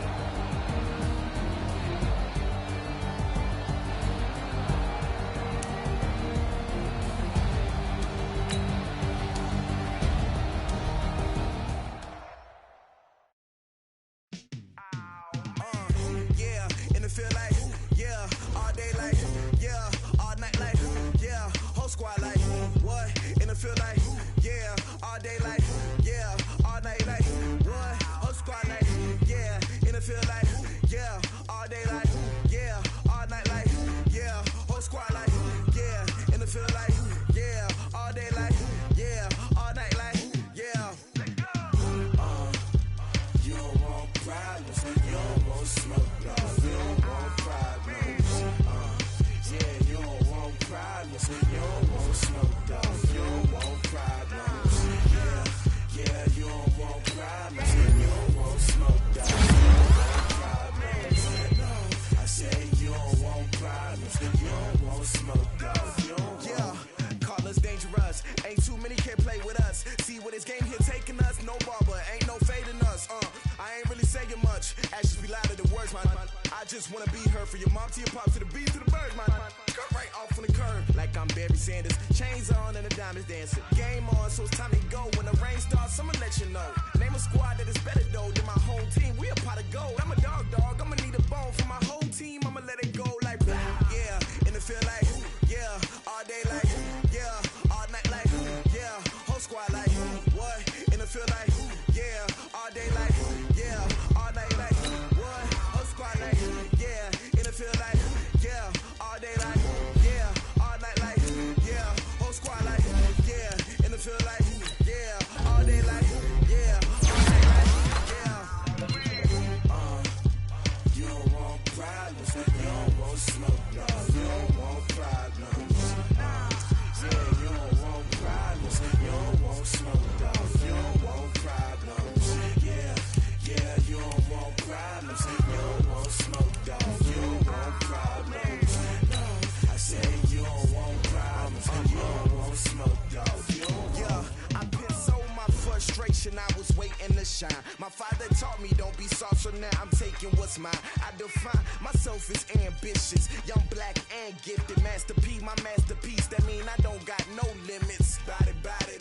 My father taught me don't be soft, so now I'm taking what's mine. I define myself as ambitious, young, black, and gifted. Master P, my masterpiece, that mean I don't got no limits. Bout it,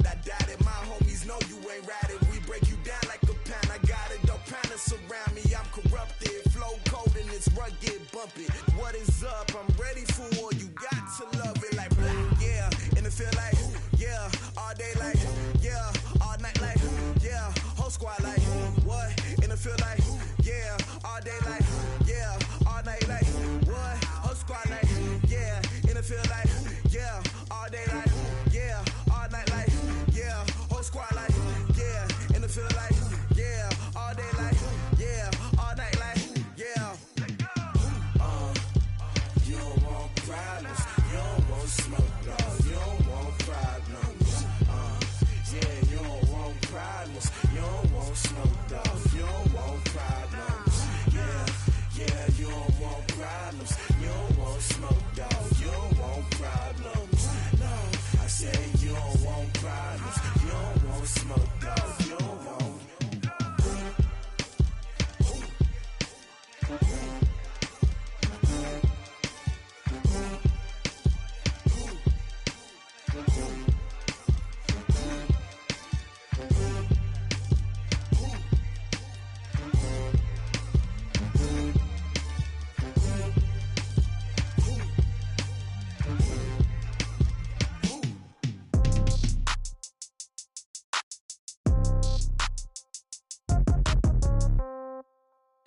I doubt it. My homies know you ain't ratted. We break you down like a pound. I got it, don't panic surround me. I'm corrupted, flow cold and it's rugged, bump it. What is up? I'm ready for war. You got to love it like black, yeah. And it feel like, yeah, all day like, yeah, all night like, yeah, whole squad like, what? And it feel like, yeah, all day like, yeah, all night like, what? Whole squad like, yeah, and it feel like, yeah, all day like, yeah, all night like,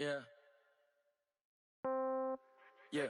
Yeah. Yeah.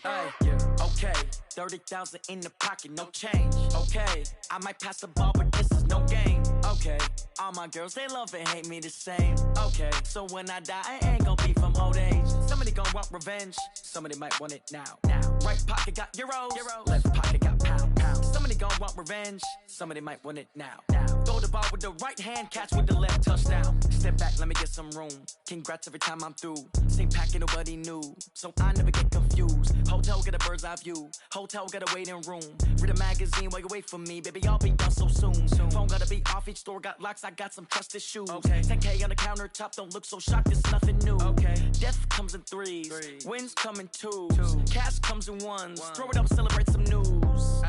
Hey, yeah. Okay, 30,000 in the pocket, no change. Okay, I might pass the ball, but this is no game. Okay, all my girls, they love and hate me the same. Okay, so when I die, I ain't gon' be from old age. Somebody gon' want revenge, somebody might want it now. Right pocket got euros, left pocket got pound. Somebody gon' want revenge, somebody might want it now. Throw the ball with the right hand, catch with the left, touchdown. Step back, let me get some room. Congrats every time I'm through. Same packet, nobody knew, so I never get confused. Hotel get a bird's eye view, hotel get a waiting room. Read a magazine while you wait for me, baby, I'll be done so soon. Phone gotta be off, each store got locks, I got some trusted shoes. 10K on the countertop, don't look so shocked, it's nothing new. Death comes in threes, wins come in twos, cash comes in ones. Throw it up, celebrate some news.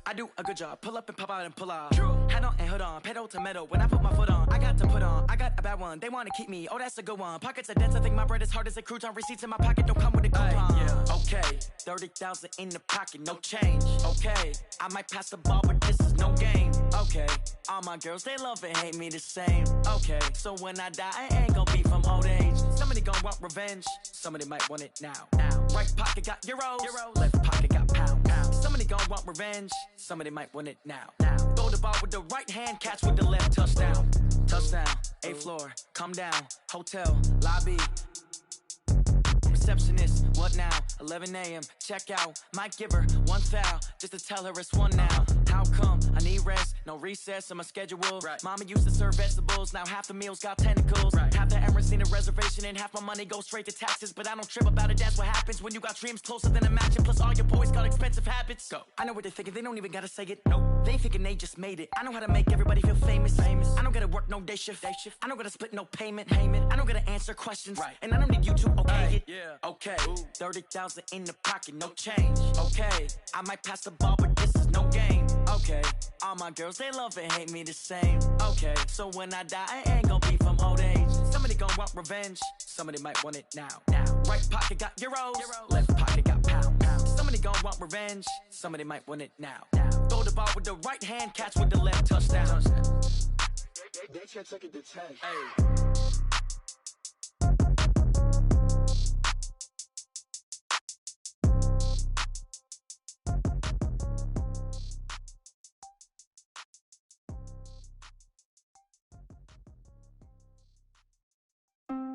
I do a good job, pull up and pop out and pull out. Head on and hood on, pedal to metal. When I put my foot on, I got to put on. I got a bad one, they wanna keep me, oh that's a good one. Pockets are dense, I think my bread is hard as a crouton. Receipts in my pocket don't come with a coupon. Okay, 30,000 in the pocket, no change. Okay, I might pass the ball, but this is no game. Okay, all my girls, they love and hate me the same. Okay, so when I die, I ain't gon' be from old age. Somebody gon' want revenge, somebody might want it now. Right pocket got euros, left pocket got pound. Somebody gon' want revenge, somebody might want it now. Throw the ball with the right hand, catch with the left, touchdown. Touchdown, 8th floor, come down, hotel, lobby. Receptionist, what now? 11 a.m., check out. Might give her one foul, just to tell her it's one now. How come? I need rest, no recess in my schedule. Mama used to serve vegetables, now half the meals got tentacles. Half the Emirates need a reservation and half my money goes straight to taxes. But I don't trip about it, that's what happens when you got dreams closer than a match. And plus all your boys got expensive habits. Go. I know what they're thinking, they don't even gotta say it. Nope. They ain't thinking they just made it. I know how to make everybody feel famous. I don't gotta work no day shift. I don't gotta split no payment. I don't gotta answer questions. And I don't need you to okay it. Okay, 30,000 in the pocket, no change. Okay, I might pass the ball, but this is no game. Okay, all my girls, they love and hate me the same. Okay, so when I die, I ain't gon' be from old age. Somebody gon' want revenge, somebody might want it now. Right pocket got euros, left pocket got pound. Somebody gon' want revenge, somebody might want it now. Throw the ball with the right hand, catch with the left, touchdown.
They can't take it to 10.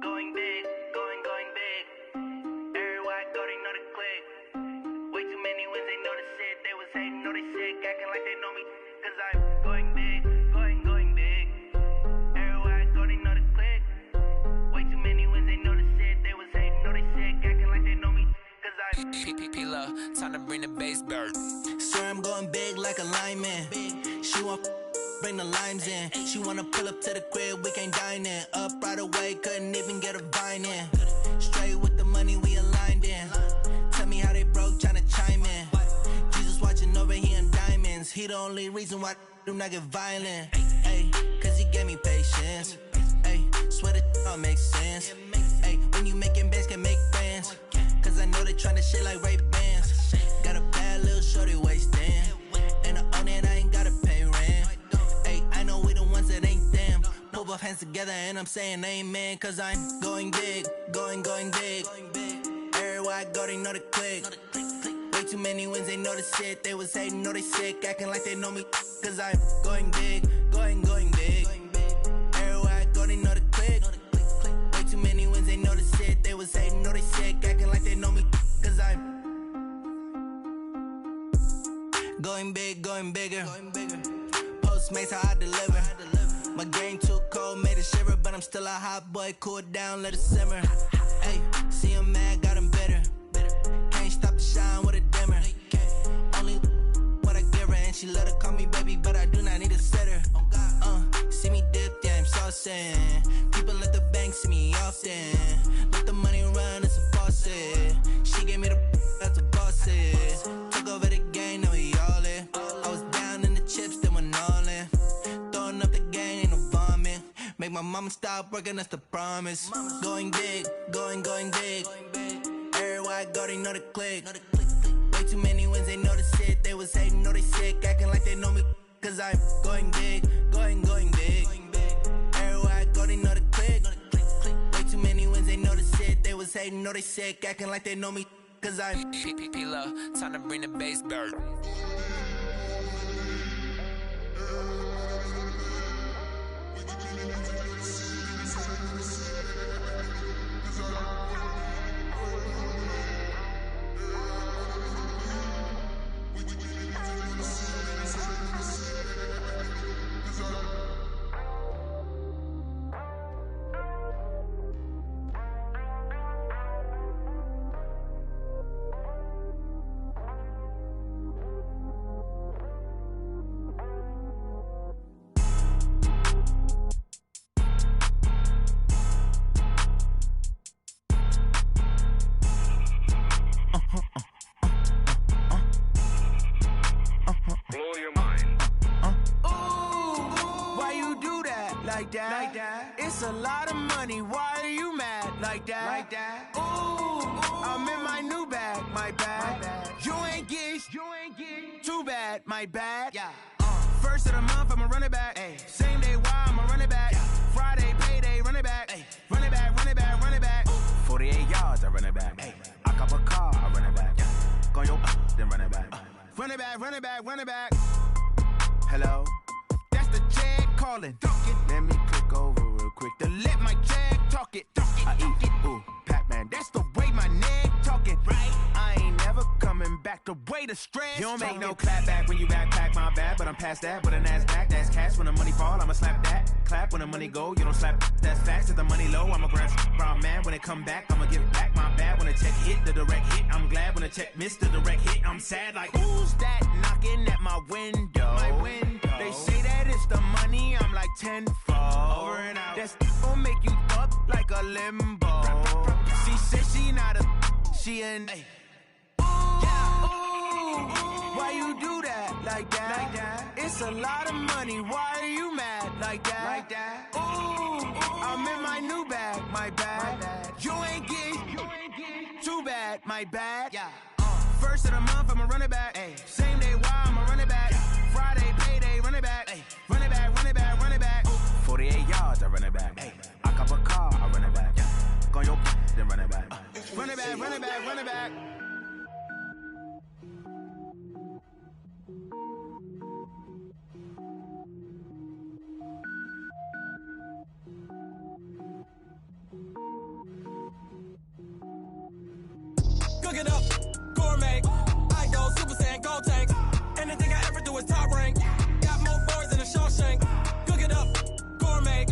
Going big, going big. Everywhere I go, they know the click. Way too many wins, they know the shit. They was hating, know they sick, acting like they know me. Cause I'm going big, going big. Everywhere I go, they know the click. Way too many wins, they know the shit. They was hating, know they sick, acting like they know me. Cause I'm
P-P-P-Love, time to bring the bass bird.
Swear I'm going big like a lineman. She want bring the limes in. She wanna pull up to the crib, we can't dine in. Up right away, couldn't even get a vine in. Straight with the money, we aligned in. Tell me how they broke, tryna chime in. Jesus watching over here in diamonds. He the only reason why I do not get violent. Ay, cause he gave me patience. Ay, swear that all makes sense. Ay, when you making bands, can make friends. Cause I know they tryna shit like Ray-Bans. Got a bad little shorty wasting. And I own it, I ain't gotta pay rent. Ay, I know we the ones that ain't them. Pull both hands together and I'm saying amen. Cause I'm going big, going big. Everywhere I go, they know the click. Way too many wins, they know the shit. They was hating, know they sick, acting like they know me. Cause I'm going big, going big. Everywhere I go, they know the click. Way too many wins, they know the shit. They was hating, know they sick, acting like they know me. Cause I'm going big, going bigger. Postmates, how I deliver. My game too cold, made it shiver. But I'm still a hot boy, cool down, let it simmer. Hey, see him mad, got him bitter. Can't stop the shine with a dimmer. Only what I give her, and she let her call me baby, but I do not need a sitter. See me dip, yeah, I'm saucing. People at the bank see me often. Let the money run, it's a faucet. She gave me the that's a boss is. Took over the game, now we all in. I was down in the chips, then went all in. Throwing up the game, ain't no vomit. Make my mama stop working, that's the promise. Going big, going big. Everywhere I go, they know the click. Way too many wins, they know the shit. They was hating, know they sick, acting like they know me. Cause I'm going big, going big. Everywhere I go, they know the click. Way too many was hating, no, they sick, acting like they know me, cause I'm
P-P-P-Love, time to bring the bass bird.
It's a lot of money, why are you mad like that? Ooh, I'm in my new bag, my bad. You ain't get too bad, my bad. Yeah. First of the month, I'ma run it back. Ay. Same day, why I'ma run it back. Yeah. Friday, payday, run it back. Ay. Run it back, run it back, run it back. 48 yards, I run it back. Ay. I cop a car, I run it back. Yeah. Go your then run it back. Run it back, run it back, run it back. Hello? That's the check calling. Let me click over real quick to let my check talk it. I eat it, ooh, Pac-Man. That's the way my neck talking. Right? I ain't never coming back the way the stress. You don't make no clap back when you backpack, my bad. But I'm past that with a NASDAQ. That's cash when the money fall, I'ma slap that. Clap when the money go, you don't slap. That's facts. If the money low, I'ma grab brown man. When it come back, I'ma give back my bad. When the check hit, the direct hit. I'm glad when the check missed the direct hit. I'm sad like, who's that knocking at my window? My window. They say that it's the money, I'm like tenfold. Over and out. That's gon' make you up like a limbo. She said she not a, she an. Ooh, why you do that like that? It's a lot of money, why are you mad like that? Ooh, I'm in my new bag, my bad. You ain't get too bad, my bad. Yeah. First of the month, I'ma run it back. Ay. Same day, why I'ma run it back. Friday, payday, run it back. Ay. Run it back, run it back, run it back. 48 yards, I run it back. Ay. I cop a car, I run it back. Go your then run it back. Run it back, run it back, run it back.
Cook it up, gourmet. I go Super Saiyan, gold tank. Anything I ever do is top rank. Got more boards than a Shawshank. Cook it up, gourmet.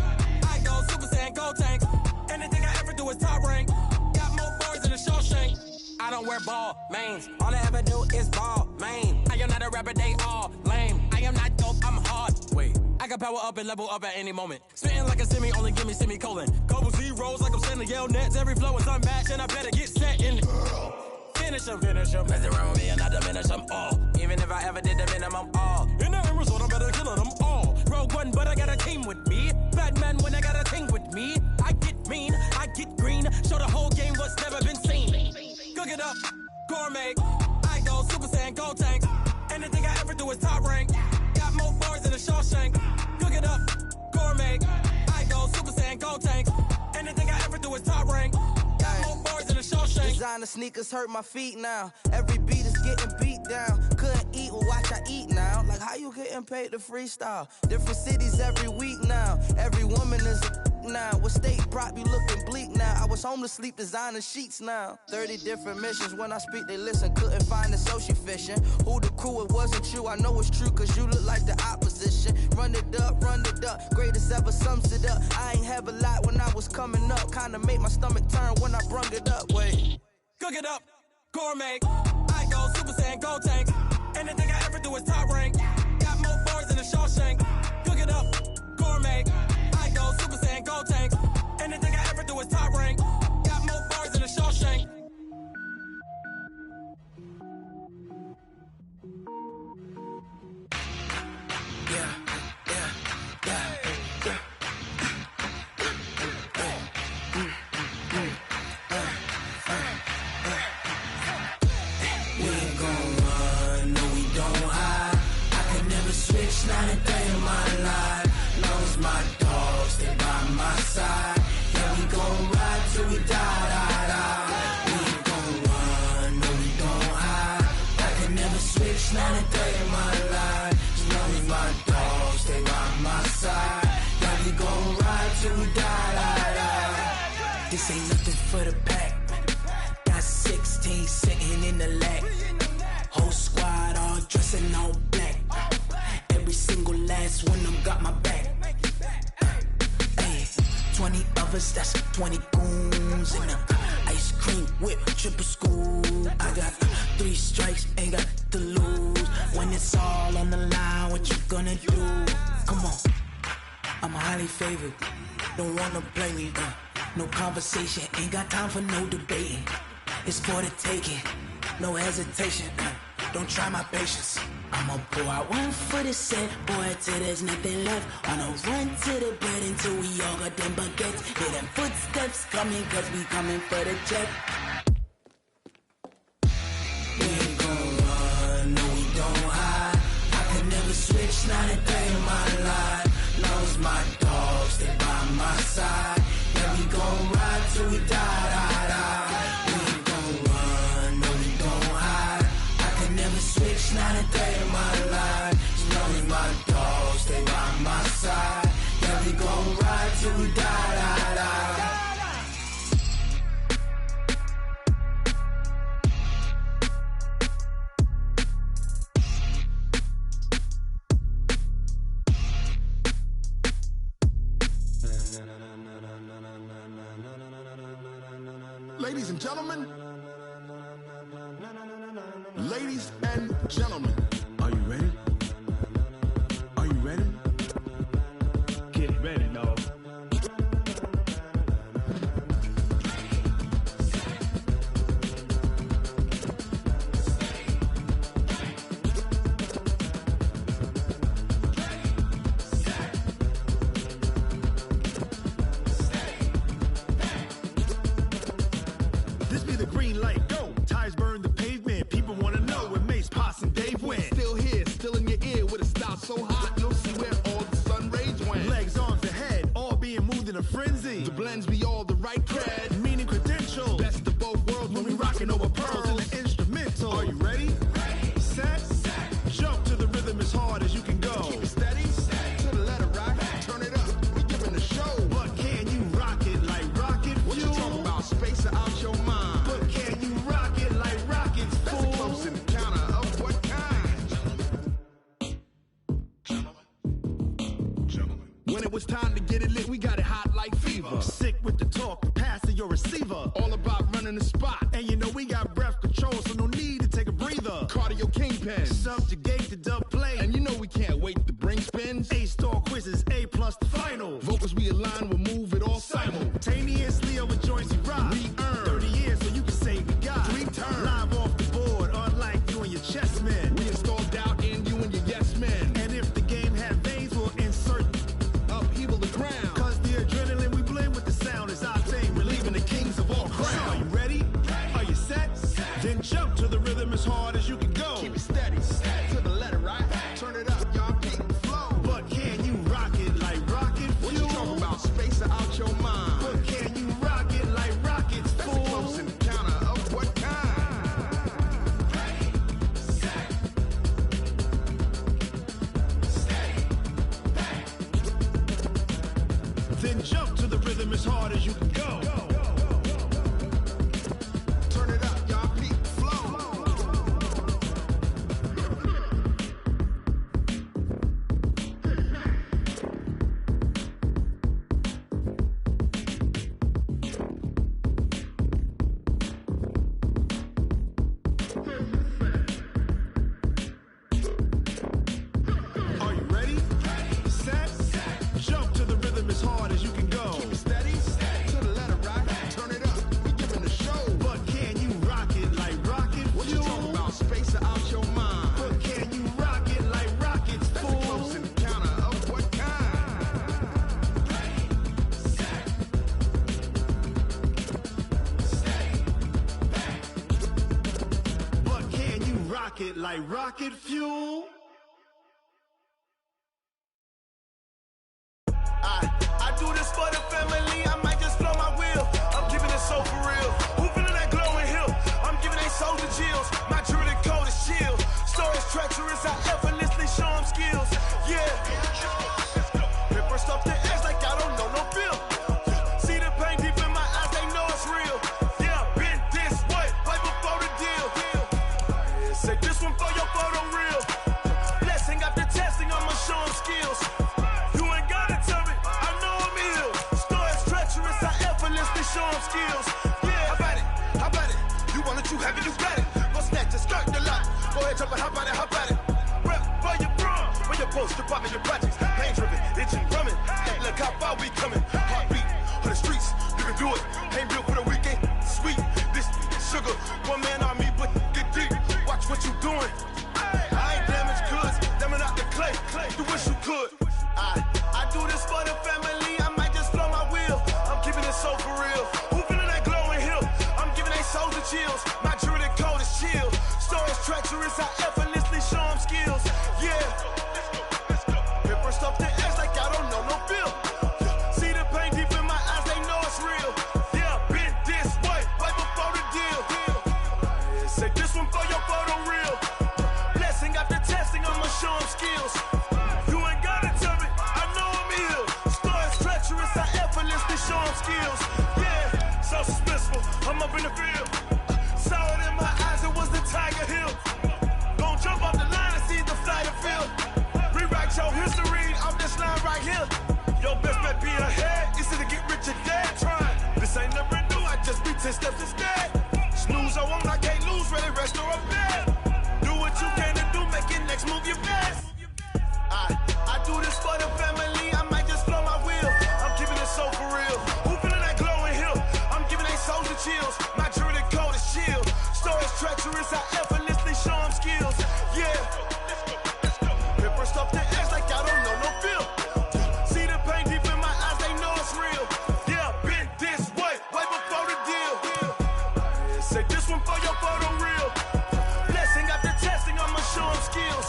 I go Super Saiyan, gold tank. Anything I ever do is top rank. Got more boards than a Shawshank. I don't wear ball mains. All I ever do is ball main. I am not a rapper, they all lame. I am not dope, I'm hard. Wait, I can power up and level up at any moment. Spitting like a semi, only give me semicolon. Couple zeros like I'm sending yell nets. Every flow is unmatched and I better get set in. Finish them. Mess around with me and I diminish them all. Even if I ever did the minimum all. In the end result, I'm better killing them all. Rogue One, but I got a team with me. Batman when I got a team with me. I get mean, I get green. Show the whole game what's never been seen. Cook it up, gourmet. I go Super Saiyan, gold tank. Anything I ever do is top rank. Got more bars than a Shawshank. Cook it up, gourmet. I go Super Saiyan, gold tank. Anything I ever do is top rank. Got more bars than a Shawshank.
Designer sneakers hurt my feet now. Every beat is getting beat down. Couldn't eat, well watch I eat now. Like how you getting paid to freestyle? Different cities every week now. Every woman is a now. What state brought me looking bleak now? I was home to sleep designing sheets now. 30 different missions. When I speak they listen. Couldn't find the social fishing. Who the crew? It wasn't you. I know it's true cause you look like the opposition. Run it up. Greatest ever sums it up. I ain't have a lot when I was coming up. Kinda made my stomach turn when I brung it up. Wait.
Cook it up, gourmet. I go Super Saiyan, gold tank. Anything I ever do is top rank. Got more bars than a Shawshank. Cook it up, gourmet. I go Super Saiyan, gold tank. Anything I ever do is top rank. Got more bars than a Shawshank.
Not a thing. till we die. This ain't nothing for the pack. Got 16 sitting in the lap. Whole squad all dressing all black. Every single last one of them got my back. 20 of us, that's 20 goons in the ice cream whip, triple scoop. I got 3 strikes, ain't got to lose. When it's all on the line, what you gonna do? Come on, I'm highly favored. Don't wanna play me, no conversation. Ain't got time for no debating. It's for the taking, no hesitation. Don't try my patience. I'ma pour out one for the set, boy, till there's nothing left. On a run to the bed until we all got them baguettes. Hear them footsteps coming, cause we coming for the check. We ain't gon' run, no we don't hide. I can never switch, not a day in my life. Long's my dogs, they by my side. Yeah, we gon' ride till we die. We ain't gon' run, no we don't hide. I can never switch, not a day in my life. As long as my dogs stay by my side. Yeah, we gon' ride till we die.
Ladies and gentlemen, ladies and gentlemen, are you ready? Are you ready? Get ready, dog. This be the green light, go. Tires burn the pavement. People wanna know where Mace, Potts, and Dave went. Still here, still in your ear with a style so hot, you'll see where all the sun rays went. Legs, arms, the head, all being moved in a frenzy. The blends be all the right cred, meaning credentials. Best of both worlds when we rockin' over pearls in the instrumental. Are you ready? Set, jump to the rhythm as hard as you can go. Keep it steady, to the letter right. Turn it up, we giving the show. But can you rock it like rocket fuel? What you talking about? Space out your mind. But can you rock it like rockets, fool? That's a close encounter of what kind? When it was time to get it lit, we got it hot like fever. Sick with the talk, pass to your receiver. All about running the spot. And you know we got breath control, so no need to take a breather. Cardio kingpin, subjugate the dub play. And you know we can't wait to bring spins. A-star quizzes, A+ the final. Vocals we align, we'll move it all simultaneously over joints we rock. We earn 30 years, so you can say we got 3 turns. Live off the board, unlike you and your chess men. We install doubt in you and your yes men. And if the game had veins, we'll insert upheaval the ground. Cause the adrenaline we blend with the sound is our thing, relieving the kings of all crowns. Are you ready? Are you set? Then jump to the rhythm as hard as you can go. Keep it steady, to the letter right. Turn it up, y'all beat the flow. But can you rock it like rocket fuel? What you talking about? Space out your mind. But can you rock it like rockets, fool? That's a close encounter of what kind? Then jump to the rhythm as hard as you can go. Turn it up, y'all beat the flow. Are you ready? Set, jump to the rhythm as hard as you can go. Keep it steady, to the letter right. Turn it up, we giving the show. But can you rock it like rocket fuel? What you talking about? Space out your mind. But can you rock it like rockets, fool? That's a close encounter of what kind? But can you rock it like rocket fuel? I do this for the family, I might just blow my wheel. I'm giving it so for real. Who feeling that glowing hill? I'm giving they soldier chills. My jewelry coat is chill. Stories treacherous, I effortlessly show them skills. Yeah. Paper stuff the edge like I don't know no feel.
skills. Yeah, how about it? You want it, you have it, you got it. Go snatch it, skirt the lot. Go ahead, jump it, how about it? Rep for your bro, for your post, your pop, and your projects. Pain driven, itching, drumming. Look how far we coming. Heartbeat for the streets, you can do it. Ain't built for the weekend. Sweet, this sugar, one man army, but get deep. Watch what you doing. I ain't damaged goods, damn it out the clay. You wish you could. I do this for the family. I might just blow my wheel. I'm keeping it so for real. Who feeling that glowing hill? I'm giving they souls the chills. My jewelry code is chill. Stories treacherous, I effortlessly show them skills. Yeah. Paper stuff the edge like I don't know no feel. See the pain deep in my eyes, they know it's real. Yeah, been this way, right before the deal. Say this one for your photo real. Blessing after testing, I'ma show them skills. You ain't gotta tell me, I know I'm ill. Stories treacherous, I effortlessly show them skills. Yeah, so suspenseful, I'm up in the field. Saw it in my eyes, it was the Tiger Hill. Gon' jump off the line and see the flight of field. Rewrite your history off this line right here. Your best bet be ahead, easy to get rich or dead. Trying, this ain't never new, I just be 10 steps instead. Snooze I won't, I can't lose, ready, rest or a bed. Do what you can to do, make your next move your best. I do this for the family, I might just blow my wheel. I'm keeping it so for real. Who feeling that glowing hill? I'm giving they souls the chills. My jewelry code is chill. Stories treacherous, I effortlessly show them skills. Yeah. Paper stuff the edge like I don't know no feel. See the pain deep in my eyes, they know it's real. Yeah, been this way, way before the deal. Say this one for your photo real. Blessing after testing, I'ma show them skills.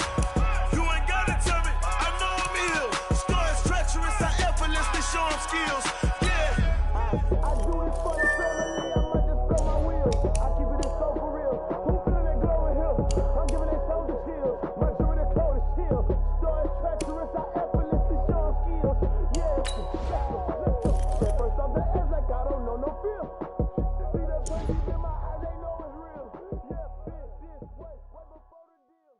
You ain't gotta tell me, I know I'm ill. Stories treacherous, I effortlessly show them skills. Yeah. I do this for the family, I might just blow my wheel. I keep it so for real. Who feeling that glowing hill? I'm giving they souls the chills. My jewelry code is chill. Stories treacherous, I effortlessly show them skills. Yeah. First off the edge like I don't know no feel. See the pain deep in my eyes, they know it's real. Yeah, been this way, way before the deal.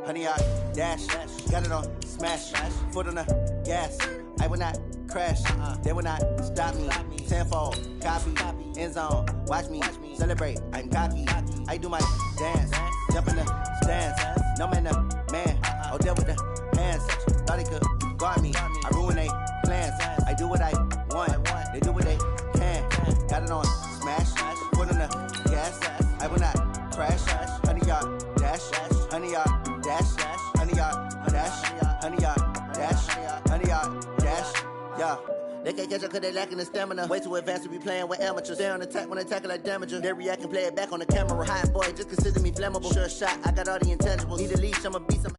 Honey, I dash, got it on smash, foot on the gas. I will not crash, they will not stop me. Tenfold, copy, end zone, watch me celebrate. I'm cocky, I do my dance, jump in the stands. No man, the man, oh, deal with the hands. Thought he could guard me, I ruin they plans. I do what I want, they do what they can. Got it on smash, foot on the gas. I will not crash, honey, y'all dash, honey, y'all dash, honey, y'all dash, honey, y'all dash, honey, y'all dash, yeah. They can't catch up cause they lacking the stamina. Way too advanced to be playing with amateurs. Stay on attack when they tackle like damager. They react and play it back on the camera. Hot boy, just consider me flammable. Sure shot, I got all the intangibles. Need a leash, I'ma beat some.